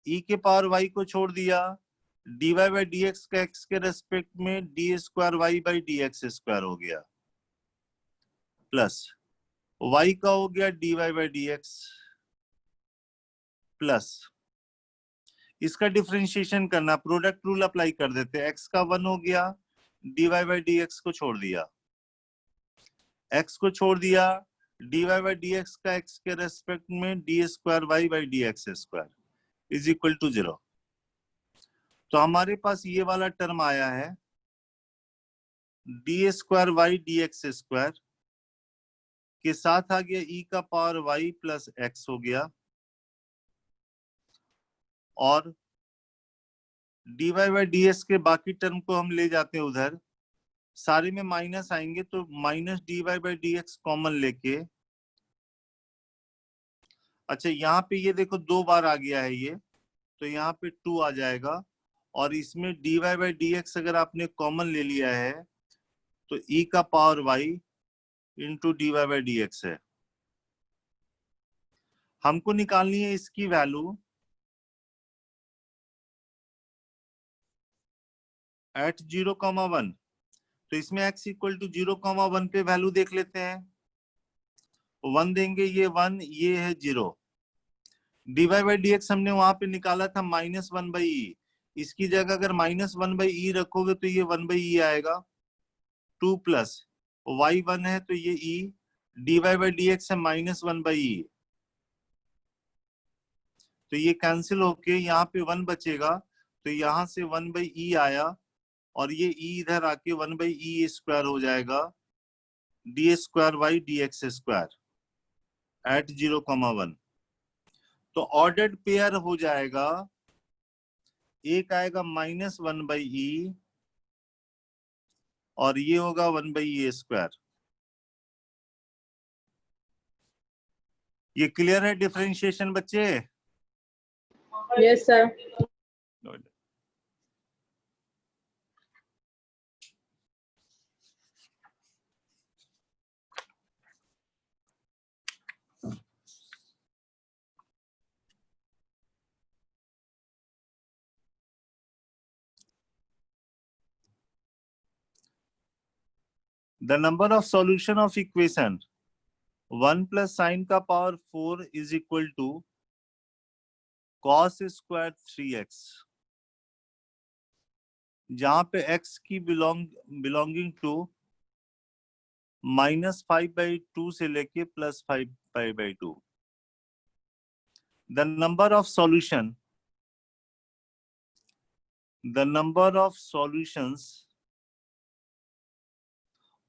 e के पावर y को छोड़ दिया, dy by dx का x के रेस्पेक्ट में D square y by dx square हो गया, प्लस y का हो गया dy by dx, प्लस इसका डिफरेंशिएशन करना, प्रोडक्ट रूल अप्लाई कर देते हैं। x का 1 हो गया, dy by dx को छोड़ दिया, x को छोड़ दिया, dy by dx का x के रेस्पेक्ट में D square y by dx square is equal to 0। तो हमारे पास ये वाला टर्म आया है D square y dx square के साथ आ गया e का पावर y प्लस x हो गया, और dy by ds के बाकी टर्म को हम ले जाते हैं उधर, सारे में माइनस आएंगे, तो minus dy by dx common लेके, अच्छा यहाँ पे ये देखो 2 बार आ गया है ये, तो यहाँ पे 2 आ जाएगा, और इसमें dy by dx अगर आपने कॉमन ले लिया है तो e का power y into dy by dx है। हमको निकालनी है इसकी वैल्यू एट 0,1। तो इसमें x इक्वल टू 0,1 पे वैल्यू देख लेते हैं। 1 देंगे, ये 1, ये है 0। dy by dx हमने वहां पे निकाला था -1 बाई ई, इसकी जगह अगर -1 बाई ई रखोगे तो ये 1 बाई ई आएगा। 2 प्लस y 1 है तो ये e, dy by dx है -1 बाई ई, तो ये कैंसिल होके यहाँ पे 1 बचेगा, तो यहाँ से 1 बाई ई आया, और ये e इधर आके 1 बाई ई स्क्वायर हो जाएगा, D square y dx square. At 0,1। तो ऑर्डर्ड पेयर हो जाएगा, एक आएगा -1/e और ये होगा 1/a²। ये क्लियर है डिफरेंशिएशन बच्चे? Yes, sir. The number of solution of equation 1 plus sin का power 4 is equal to cos square 3x, जहां पे x की बिलोंगिंग टू -5/2 से लेके +5/2। The number of solutions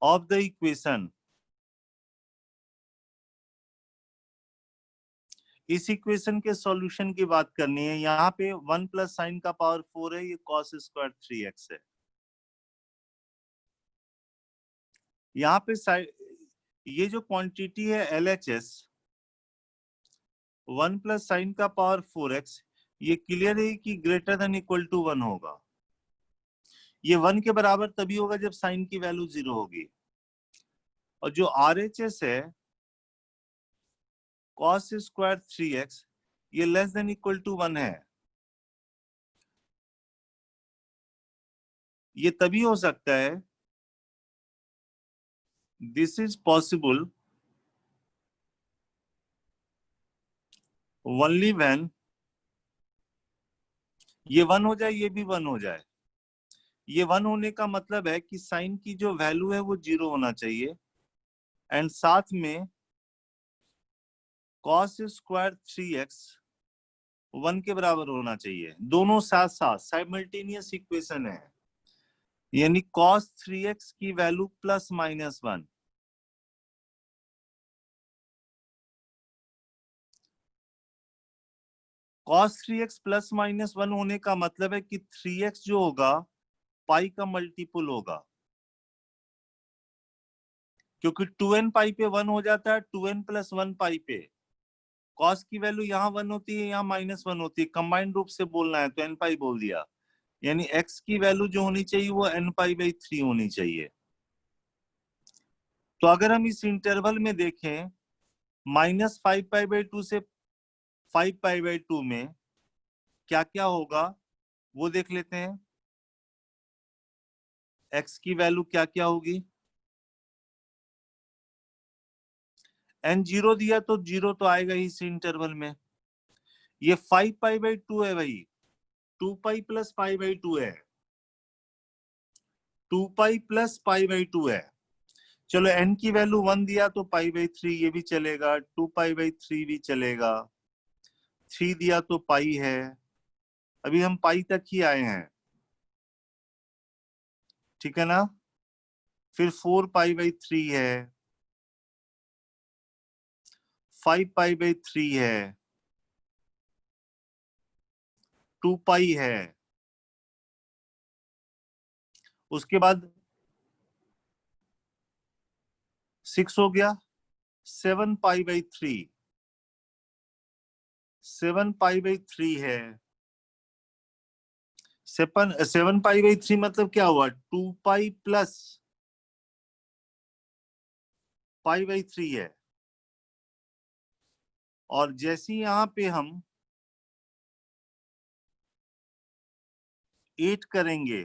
of the equation, इस इक्वेशन के सॉल्यूशन की बात करनी है। यहाँ पे 1 प्लस साइन का पावर 4 है, ये कॉस स्क्वायर 3x है। यहाँ पे ये जो क्वांटिटी है LHS 1 प्लस साइन का पावर 4x, ये क्लियर है कि ग्रेटर देन इक्वल टू 1 होगा। ये 1 के बराबर तभी होगा जब साइन की वैल्यू 0 होगी। और जो RHS है cos स्क्वायर 3x, ये लेस देन इक्वल टू 1 है। ये तभी हो सकता है, this is possible only when ये 1 हो जाए, ये भी 1 हो जाए। ये 1 होने का मतलब है कि साइन की जो वैल्यू है वो 0 होना चाहिए, एंड साथ में cos स्क्वायर 3x 1 के बराबर होना चाहिए। दोनों साथ साथ साइमल्टेनियस इक्वेशन है, यानी cos 3x की वैल्यू +-1। cos 3x +-1 होने का मतलब है कि 3x जो होगा पाई का मल्टीपल होगा, क्योंकि 2n पाई पे 1 हो जाता है, 2n + 1 पाई पे। cos की वैल्यू यहाँ 1 होती है, यहाँ -1 होती है। कंबाइंड रूप से बोलना है तो n पाई बोल दिया, यानी x की वैल्यू जो होनी चाहिए वो n π/3 होनी चाहिए। तो अगर हम इस इंटरवल में देखें -5π/2 से 5π/2 में क्या क्या होगा वो देख लेते हैं। x की वैल्यू क्या क्या होगी, n 0 दिया तो 0 तो आएगा ही इस इंटरवल में। ये 5π/2 है भाई, 2π + π/2 है, 2π + π/2 है। चलो n की वैल्यू 1 दिया तो π/3 ये भी चलेगा, 2π/3 भी चलेगा, 3 दिया तो पाई है। अभी हम पाई तक ही आए हैं, ठीक है ना। फिर 4π/3 है, 5π/3 है, 2π है, उसके बाद 6 हो गया, 7π/3, 7π/3 है। 7π/3 मतलब क्या हुआ, 2π + π/3 है। और जैसे यहां पे हम 8 करेंगे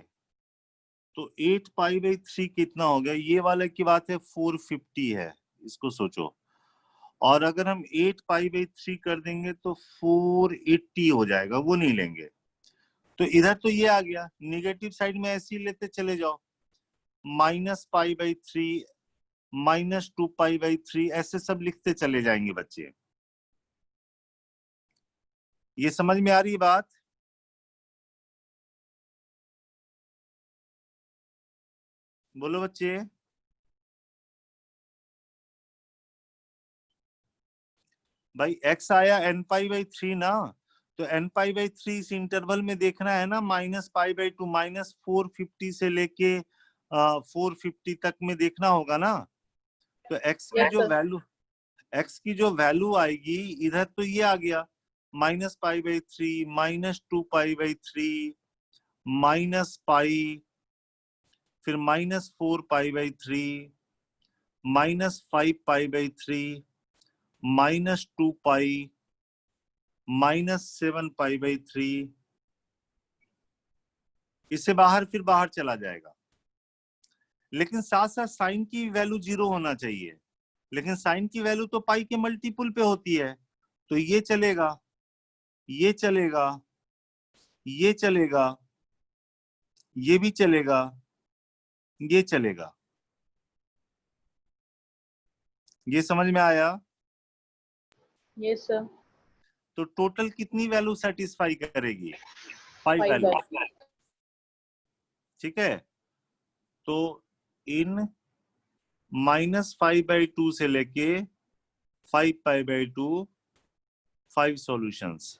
तो 8π/3 कितना हो गया, ये वाला की बात है 450 है, इसको सोचो। और अगर हम 8π/3 कर देंगे तो 480 हो जाएगा, वो नहीं लेंगे। तो इधर तो ये आ गया, निगेटिव साइड में ऐसे ही लेते चले जाओ, -π/3 -2π/3 ऐसे सब लिखते चले जाएंगे बच्चे। ये समझ में आ रही बात? बोलो बच्चे। भाई x आया n π/3 ना, तो n π/3 इस इंटरवल में देखना है ना, -π/2 -450 से लेके 450 तक में देखना होगा ना। तो x की Yes, जो sir. वैल्यू x की जो वैल्यू आएगी इधर, तो ये आ गया -π/3 -2π/3 -π, फिर -4π/3 -5π/3 -2π -7π/3। इससे बाहर फिर बाहर चला जाएगा, लेकिन साथ साथ साइन की वैल्यू 0 होना चाहिए, लेकिन साइन की वैल्यू तो पाई के मल्टीपुल पे होती है, तो ये चलेगा, ये चलेगा, ये चलेगा, ये भी चलेगा, ये चलेगा। ये समझ में आया? Yes, sir. तो टोटल कितनी वैल्यू सेटिस्फाई करेगी? 5 5 वैल्यू। by. ठीक है, तो इन -5/2 से लेके 5π/2 5 सॉल्यूशंस।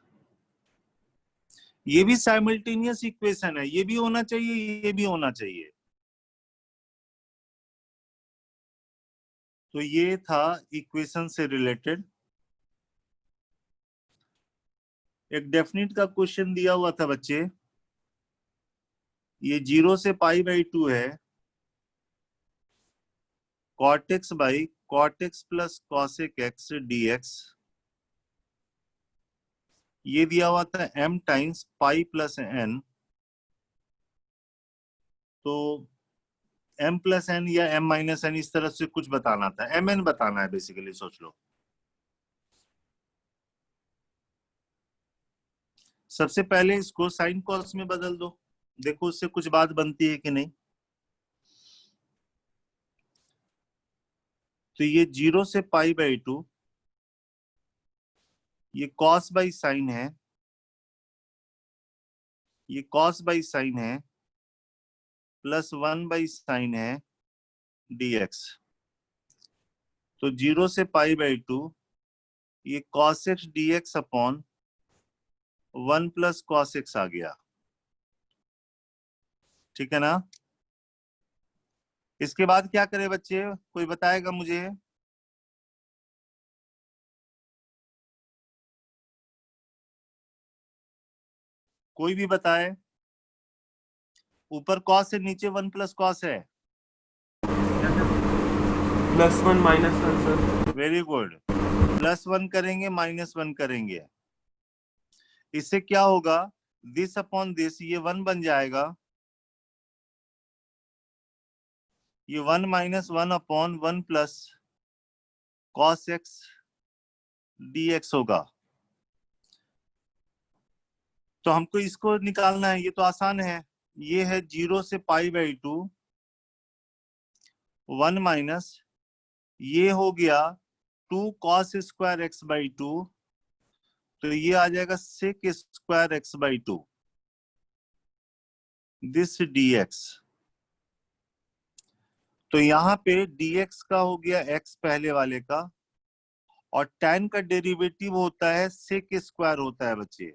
ये भी साइमल्टेनियस इक्वेशन है, ये भी होना चाहिए, ये भी होना चाहिए। तो ये था इक्वेशन से रिलेटेड। एक डेफिनेट का क्वेश्चन दिया हुआ था बच्चे, ये 0 से π/2 है, cot x by cot x plus cosec x dx। ये दिया हुआ था m times pi plus n, तो m प्लस n या m माइनस n, इस तरह से कुछ बताना था, mn बताना है बेसिकली, सोच लो। सबसे पहले इसको साइन कॉस में बदल दो, देखो उससे कुछ बात बनती है कि नहीं। तो ये 0 से π/2, ये कॉस बाई साइन है, ये कॉस बाई साइन है, प्लस 1/sin है dx। तो 0 से π/2, ये cos x dx upon 1 plus cos x आ गया। ठीक है ना? इसके बाद क्या करे बच्चे, कोई बताएगा मुझे? कोई भी बताए। ऊपर cos से नीचे 1 प्लस cos है। +1 -1 सर। Very good. +1 करेंगे, -1 करेंगे, इससे क्या होगा, दिस अपॉन दिस, ये 1 बन जाएगा, ये 1 - 1 upon 1 plus cos x dx होगा। तो हमको इसको निकालना है, ये तो आसान है। ये है 0 से π/2, 1 माइनस, ये हो गया 2 cos स्क्वायर x/2, तो ये आ जाएगा sec square x/2 this dx। तो यहाँ पे dx का हो गया x पहले वाले का, और tan का डेरिवेटिव होता है sec स्क्वायर होता है बच्चे।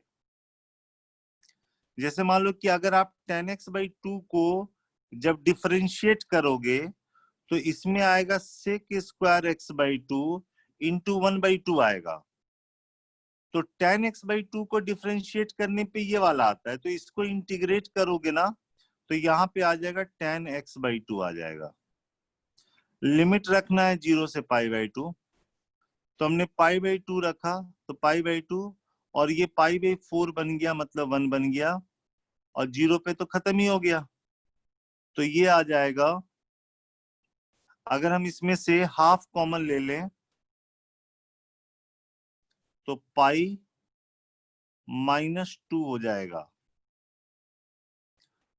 जैसे मान लो कि अगर आप tan x/2 को जब डिफरेंशिएट करोगे, तो इसमें आएगा sec स्क्वायर x/2 इंटू 1/2 आएगा। तो tan x/2 को डिफरेंशिएट करने पे ये वाला आता है, तो इसको इंटीग्रेट करोगे ना, तो यहाँ पे आ जाएगा tan x/2 आ जाएगा। लिमिट रखना है 0 से π/2, तो हमने π/2 रखा, तो π/2, और ये π/4 बन गया, मतलब 1 बन गया, और 0 पे तो खत्म ही हो गया। तो ये आ जाएगा, अगर हम इसमें से हाफ कॉमन ले लें, तो पाई -2 हो जाएगा।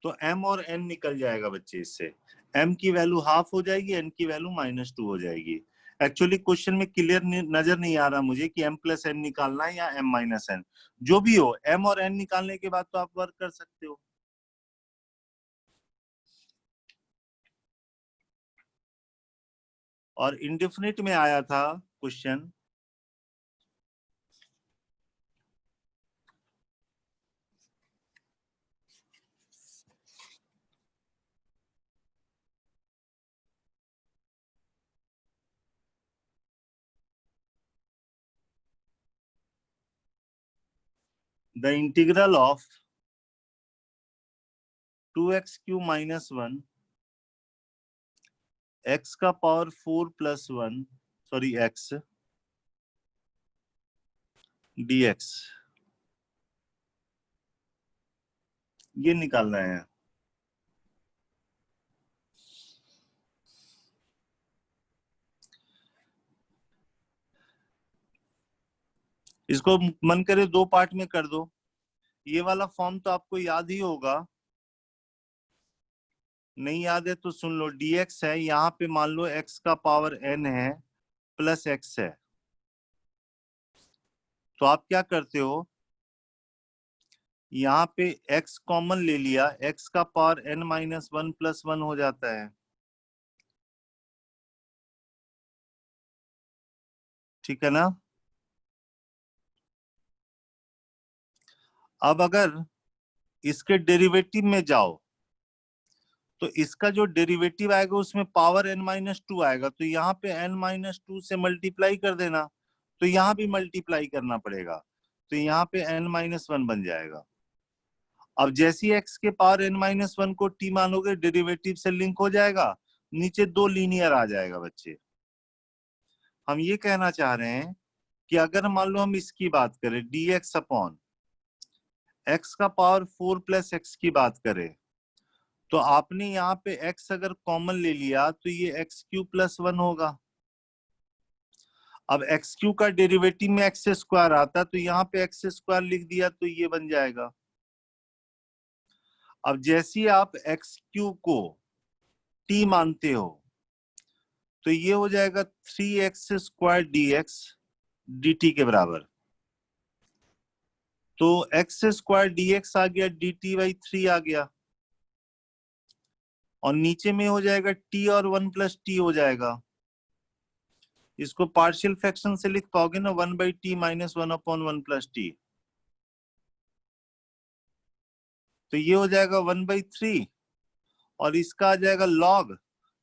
तो m और n निकल जाएगा बच्चे इससे, m की वैल्यू हाफ हो जाएगी, n की वैल्यू -2 हो जाएगी। एक्चुअली क्वेश्चन में क्लियर नजर नहीं आ रहा मुझे कि m + n निकालना है या m - n, जो भी हो, m और n निकालने के बाद तो आप वर्क कर सकते हो। और इंडेफिनिट में आया था question, the integral of 2x Q minus 1 x का power 4 plus 1 sorry x dx ये निकालना है। इसको मन करे दो पार्ट में कर दो। ये वाला फॉर्म तो आपको याद ही होगा, नहीं याद है तो सुन लो। dx है, यहाँ पे मान लो x का पावर n है प्लस x है, तो आप क्या करते हो, यहाँ पे x कॉमन ले लिया, x का पावर n माइनस 1 प्लस 1 हो जाता है। ठीक है ना। अब अगर इसके डेरिवेटिव में जाओ तो इसका जो डेरिवेटिव आएगा उसमें पावर n माइनस 2 आएगा, तो यहाँ पे n माइनस 2 से मल्टीप्लाई कर देना, तो यहाँ भी मल्टीप्लाई करना पड़ेगा, तो यहाँ पे n माइनस 1 बन जाएगा। अब जैसी x के पावर n माइनस 1 को t मानोगे डेरिवेटिव से लिंक हो जाएगा, नीचे दो लीनियर आ जाएगा बच्चे। हम ये कहना चाह रहे हैं कि अगर मान लो हम इसकी बात करें dx अपॉन x का पावर 4 प्लस x की बात करें, तो आपने यहाँ पे x अगर कॉमन ले लिया तो ये एक्स क्यू प्लस 1 होगा। अब एक्स क्यू का डेरिवेटिव में एक्स स्क्वायर आता तो यहाँ पे एक्स स्क्वायर लिख दिया तो ये बन जाएगा। अब जैसे आप एक्स क्यू को t मानते हो तो ये हो जाएगा 3x स्क्वायर dx dt के बराबर, तो x स्क्वायर dx आ गया, dt बाई 3 आ गया, और नीचे में हो जाएगा t और 1 प्लस टी हो जाएगा। इसको पार्शियल फ्रैक्शन से लिख पाओगे ना, 1 by T minus 1 upon 1 plus T, तो ये हो जाएगा 1 बाई 3, और इसका आ जाएगा लॉग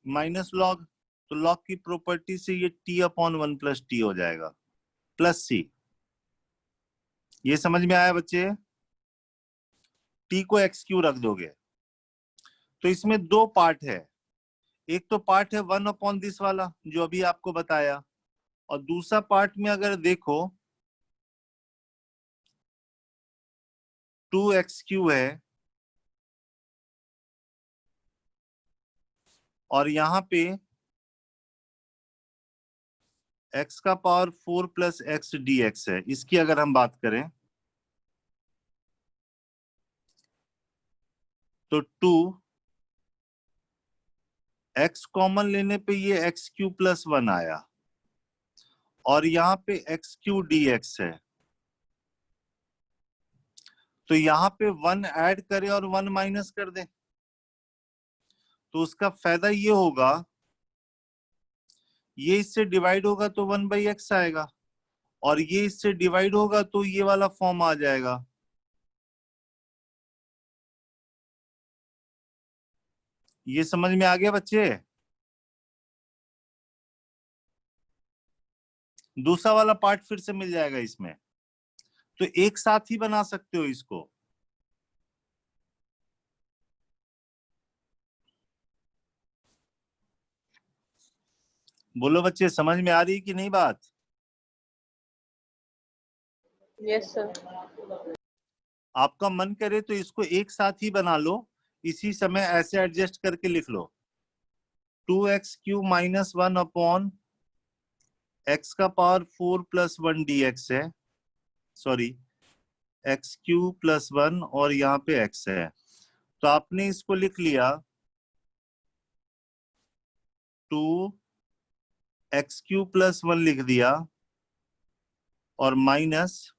माइनस लॉग, तो लॉग की प्रॉपर्टी से ये t अपॉन 1 प्लस टी हो जाएगा प्लस c। ये समझ में आया बच्चे। t को एक्स क्यू रख दोगे, तो इसमें दो पार्ट है, एक तो पार्ट है 1 अपॉन दिस वाला जो अभी आपको बताया, और दूसरा पार्ट में अगर देखो 2x क्यू है, और यहाँ पे x का पावर 4 प्लस एक्स dx है। इसकी अगर हम बात करें तो 2x कॉमन लेने पे ये एक्स क्यू प्लस 1 आया, और यहाँ पे एक्स क्यू dx है, तो यहाँ पे 1 ऐड करें और 1 माइनस कर दें, तो उसका फायदा ये होगा, ये इससे डिवाइड होगा तो 1 बाई एक्स आएगा, और ये इससे डिवाइड होगा तो ये वाला फॉर्म आ जाएगा। ये समझ में आ गया बच्चे। दूसरा वाला पार्ट फिर से मिल जाएगा इसमें, तो एक साथ ही बना सकते हो इसको। बोलो बच्चे, समझ में आ रही है कि नहीं बात। Yes sir. आपका मन करे तो इसको एक साथ ही बना लो, इसी समय ऐसे एडजस्ट करके लिख लो, 2x Q minus 1 upon x का पावर 4 प्लस 1 dx है, सॉरी एक्स क्यू प्लस 1 और यहाँ पे x है, तो आपने इसको लिख लिया 2x क्यू प्लस 1 लिख दिया, और माइनस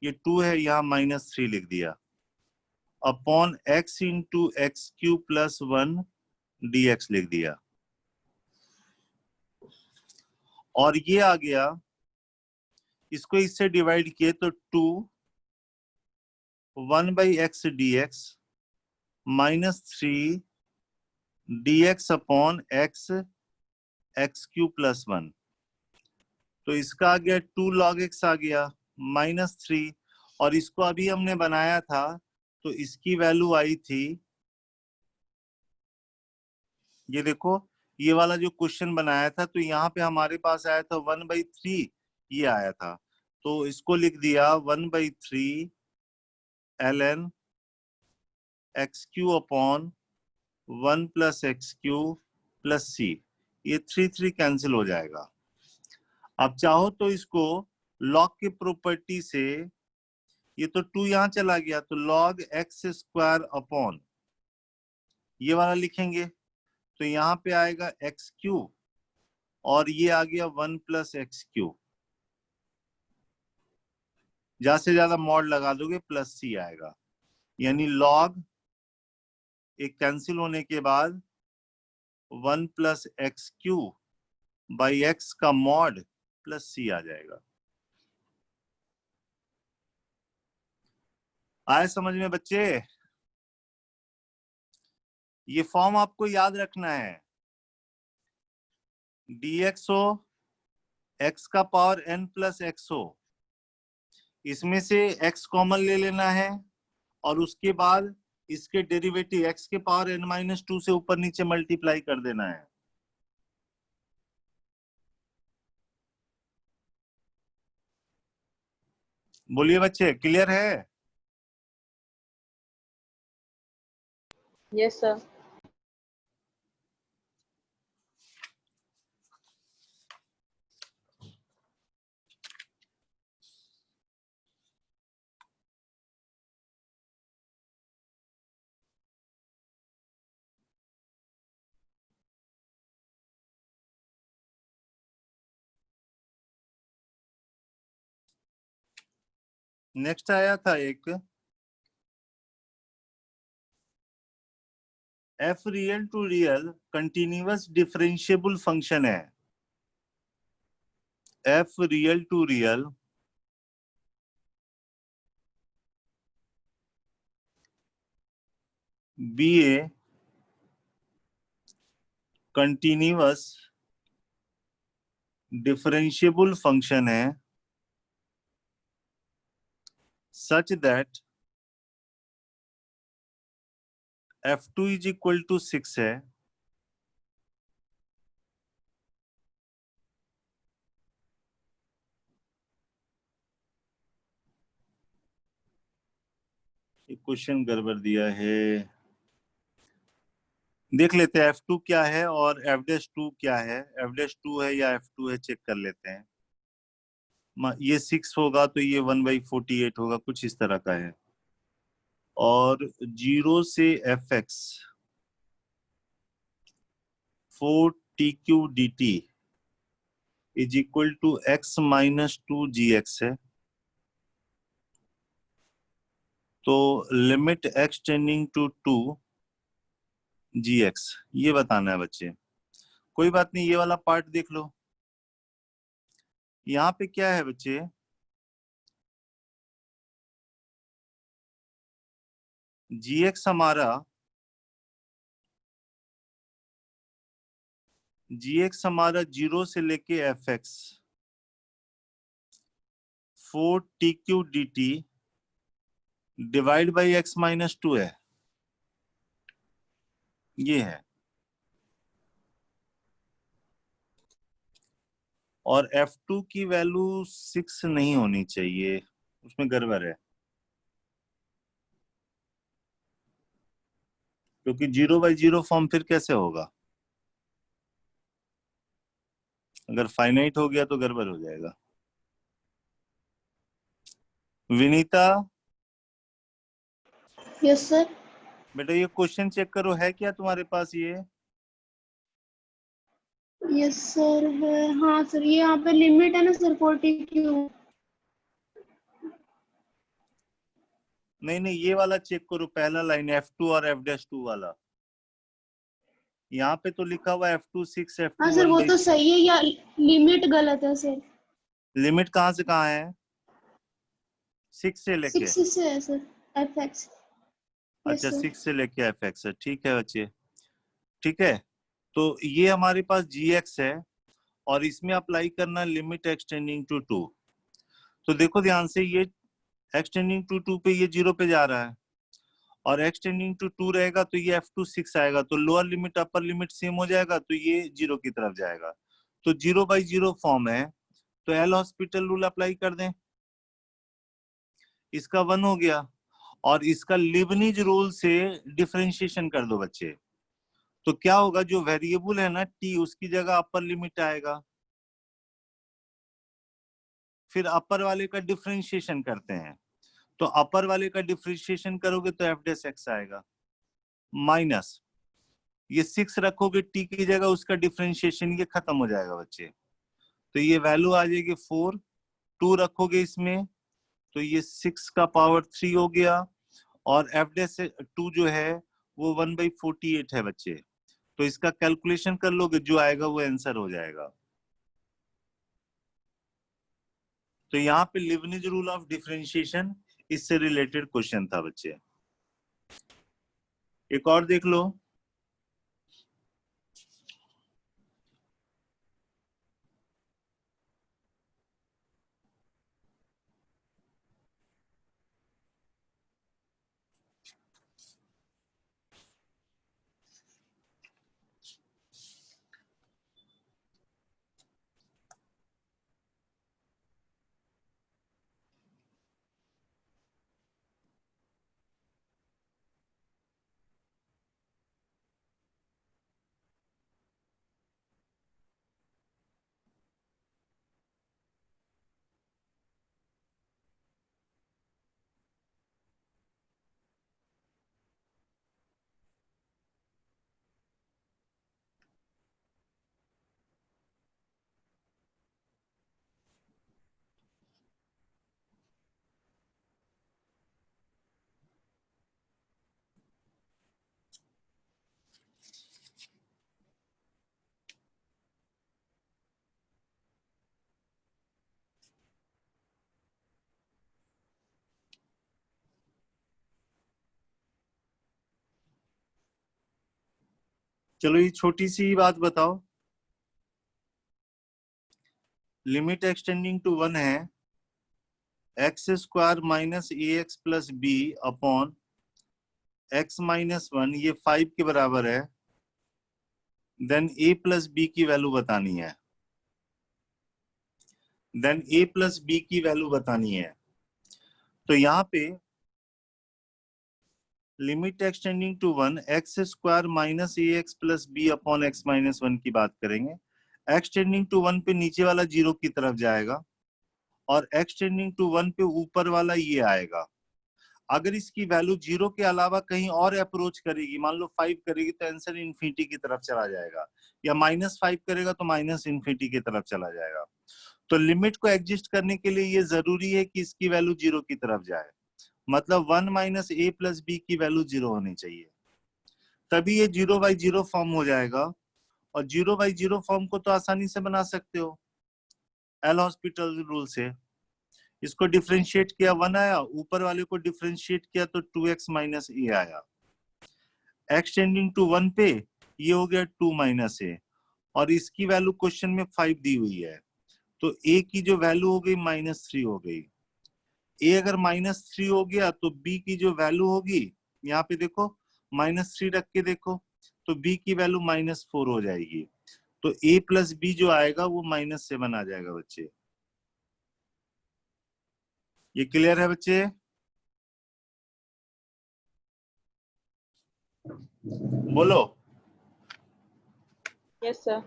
ये 2 है यहाँ माइनस 3 लिख दिया, upon x into x Q plus 1 dx लिख दिया, और ये आ गया, इसको इससे डिवाइड किए तो 2 1 by x dx minus 3 dx upon x x Q plus 1, तो इसका आ गया 2 log x आ गया माइनस 3, और इसको अभी हमने बनाया था तो इसकी वैल्यू आई थी, ये देखो ये वाला जो क्वेश्चन बनाया था तो यहाँ पे हमारे पास आया था 1/3 ये आया था, तो इसको लिख दिया 1/3 ln x³ upon 1 + x³ + c, ये 3 कैंसिल हो जाएगा। अब चाहो तो इसको log की प्रॉपर्टी से, ये तो 2 यहाँ चला गया तो log x² अपॉन ये वाला लिखेंगे तो यहाँ पे आएगा x³ और ये आ गया 1 + x³, ज्यादा से ज्यादा मॉड लगा दोगे +c आएगा, यानी log एक कैंसिल होने के बाद 1 + x³ बाई x का मॉड +c आ जाएगा। आए समझ में बच्चे? ये फॉर्म आपको याद रखना है, dx हो x का पावर n + x हो, इसमें से x कॉमन ले लेना है और उसके बाद इसके डेरिवेटिव x के पावर n-2 से ऊपर नीचे मल्टीप्लाई कर देना है। बोलिए बच्चे, क्लियर है? Yes, sir. नेक्स्ट आया था एक f real to real continuous differentiable function है, f real to real be a continuous differentiable function है सच दैट f2 = 6 है, क्वेश्चन गड़बड़ दिया है, देख लेते हैं f2 क्या है और f'2 क्या है, f'2 है या f2 है चेक कर लेते हैं। ये 6 होगा तो ये 1/48 होगा, कुछ इस तरह का है, और 0 से fx 4tq dt = x - 2gx है, तो limit x tending to 2 gx ये बताना है बच्चे। कोई बात नहीं, ये वाला पार्ट देख लो। यहाँ पे क्या है बच्चे, gx हमारा 0 से लेके fx 4tq dt divide by x - 2 है, ये है, और f2 की वैल्यू 6 नहीं होनी चाहिए, उसमें गड़बड़ है, क्योंकि 0/0 फॉर्म फिर कैसे होगा, अगर फाइनाइट हो गया तो गड़बड़ हो जाएगा। Vinita yes sir. बेटा ये क्वेश्चन चेक करो, है क्या तुम्हारे पास ये? यस सर है, हाँ सर, ये यहाँ पे लिमिट है ना सर 40Q। नहीं ये वाला चेक करो, पहला लाइन f2 और f'2 वाला, यहाँ पे तो लिखा हुआ f2 6 f2 हाँ सर वो 1/, तो सही है या लिमिट गलत है सर? लिमिट कहाँ से कहाँ है? 6 से लेके, 6 से है सर fx। अच्छा 6 से लेके fx है, ठीक है बच्चे, ठीक है। तो ये हमारे पास gx है और इसमें अप्लाई करना लिमिट x टेंडिंग टू 2। तो देखो ध्यान से, ये x टेंडिंग टू 2 पे ये 0 पे जा रहा है, और x टेंडिंग टू 2 रहेगा तो ये f2 6 आएगा, तो lower limit upper limit same हो जाएगा, तो ये 0 की तरफ जाएगा। तो 0/0 फॉर्म है, तो एल हॉस्पिटल रूल अप्लाई कर दें, इसका 1 हो गया, और इसका लिबनिज रूल से डिफरेंशिएशन कर दो बच्चे। तो क्या होगा, जो वेरिएबल है ना t, उसकी जगह अपर लिमिट आएगा, फिर अपर वाले का डिफरेंशिएशन करते हैं, तो अपर वाले का डिफरेंशिएशन करोगे तो एफ डेस एक्स आएगा, माइनस ये 6 रखोगे t की जगह, उसका डिफरेंशिएशन ये खत्म हो जाएगा बच्चे, तो ये वैल्यू आ जाएगी 4, 2 रखोगे इसमें तो ये 6 का पावर 3 हो गया, और एफ डेस 2 जो है वो 1/48 है बच्चे, तो इसका कैलकुलेशन कर लोगे, जो आएगा वो आंसर हो जाएगा। तो यहाँ पे लिबनिज रूल ऑफ डिफरेंशिएशन इससे रिलेटेड क्वेश्चन था बच्चे। एक और देख लो, चलो ये छोटी सी बात बताओ, लिमिट एक्सटेंडिंग टू 1 है, x² minus ax plus b upon x minus 1, ये 5 के बराबर है, देन a प्लस b की वैल्यू बतानी है, देन a प्लस b की वैल्यू बतानी है। तो यहाँ पे limit extending to 1, x² minus ax plus b upon x minus 1 की बात करेंगे। एक्सटेंडिंग टू 1 पे नीचे वाला 0 की तरफ जाएगा, और एक्सटेंडिंग टू 1 पे ऊपर वाला ये आएगा। अगर इसकी वैल्यू 0 के अलावा कहीं और अप्रोच करेगी, मान लो 5 करेगी तो आंसर इन्फिनिटी की तरफ चला जाएगा, या -5 करेगा तो माइनस इन्फिनिटी की तरफ चला जाएगा। तो लिमिट को एडजस्ट करने के लिए ये जरूरी है कि इसकी वैल्यू 0 की तरफ जाए, मतलब 1 माइनस a प्लस b की वैल्यू 0 होनी चाहिए, तभी ये 0/0 फॉर्म हो जाएगा। और 0/0 फॉर्म को तो आसानी से बना सकते हो एल हॉस्पिटल रूल से। इसको डिफरेंशिएट किया 1 आया, ऊपर वाले को डिफरेंशिएट किया तो 2x माइनस ए आया। x टेंडिंग टू 1 पे ये हो गया 2 माइनस ए, और इसकी वैल्यू क्वेश्चन में 5 दी हुई है, तो a की जो वैल्यू हो गई -3 हो गई। a अगर -3 हो गया तो b की जो वैल्यू होगी, यहाँ पे देखो -3 रख के देखो, तो b की वैल्यू -4 हो जाएगी, तो a प्लस b जो आएगा वो -7 आ जाएगा बच्चे। ये क्लियर है बच्चे? बोलो। Yes, sir.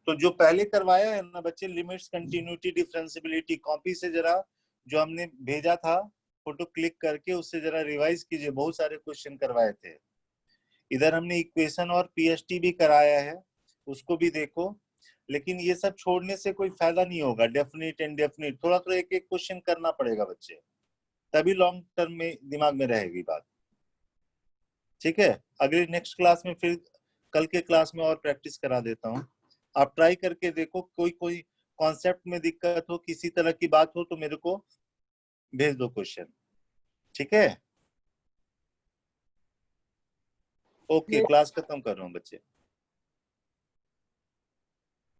तो जो पहले करवाया है ना बच्चे, लिमिट्स, कंटिन्यूटी, डिफरेंशियबिलिटी, कॉपी से जरा जो हमने भेजा था फोटो क्लिक करके उससे जरा रिवाइज कीजिए, बहुत सारे क्वेश्चन करवाए थे। इधर हमने इक्वेशन और पीएसटी भी कराया है, उसको भी देखो। लेकिन ये सब छोड़ने से कोई फायदा नहीं होगा, डेफिनेट इंडेफिनिट थोड़ा थोड़ा एक एक क्वेश्चन करना पड़ेगा बच्चे, तभी लॉन्ग टर्म में दिमाग में रहेगी बात। ठीक है, अगले नेक्स्ट क्लास में, फिर कल के क्लास में और प्रैक्टिस करा देता हूँ, आप ट्राई करके देखो। कोई कॉन्सेप्ट में दिक्कत हो, किसी तरह की बात हो तो मेरे को भेज दो क्वेश्चन, ठीक है? ओके, क्लास खत्म कर रहा हूँ बच्चे।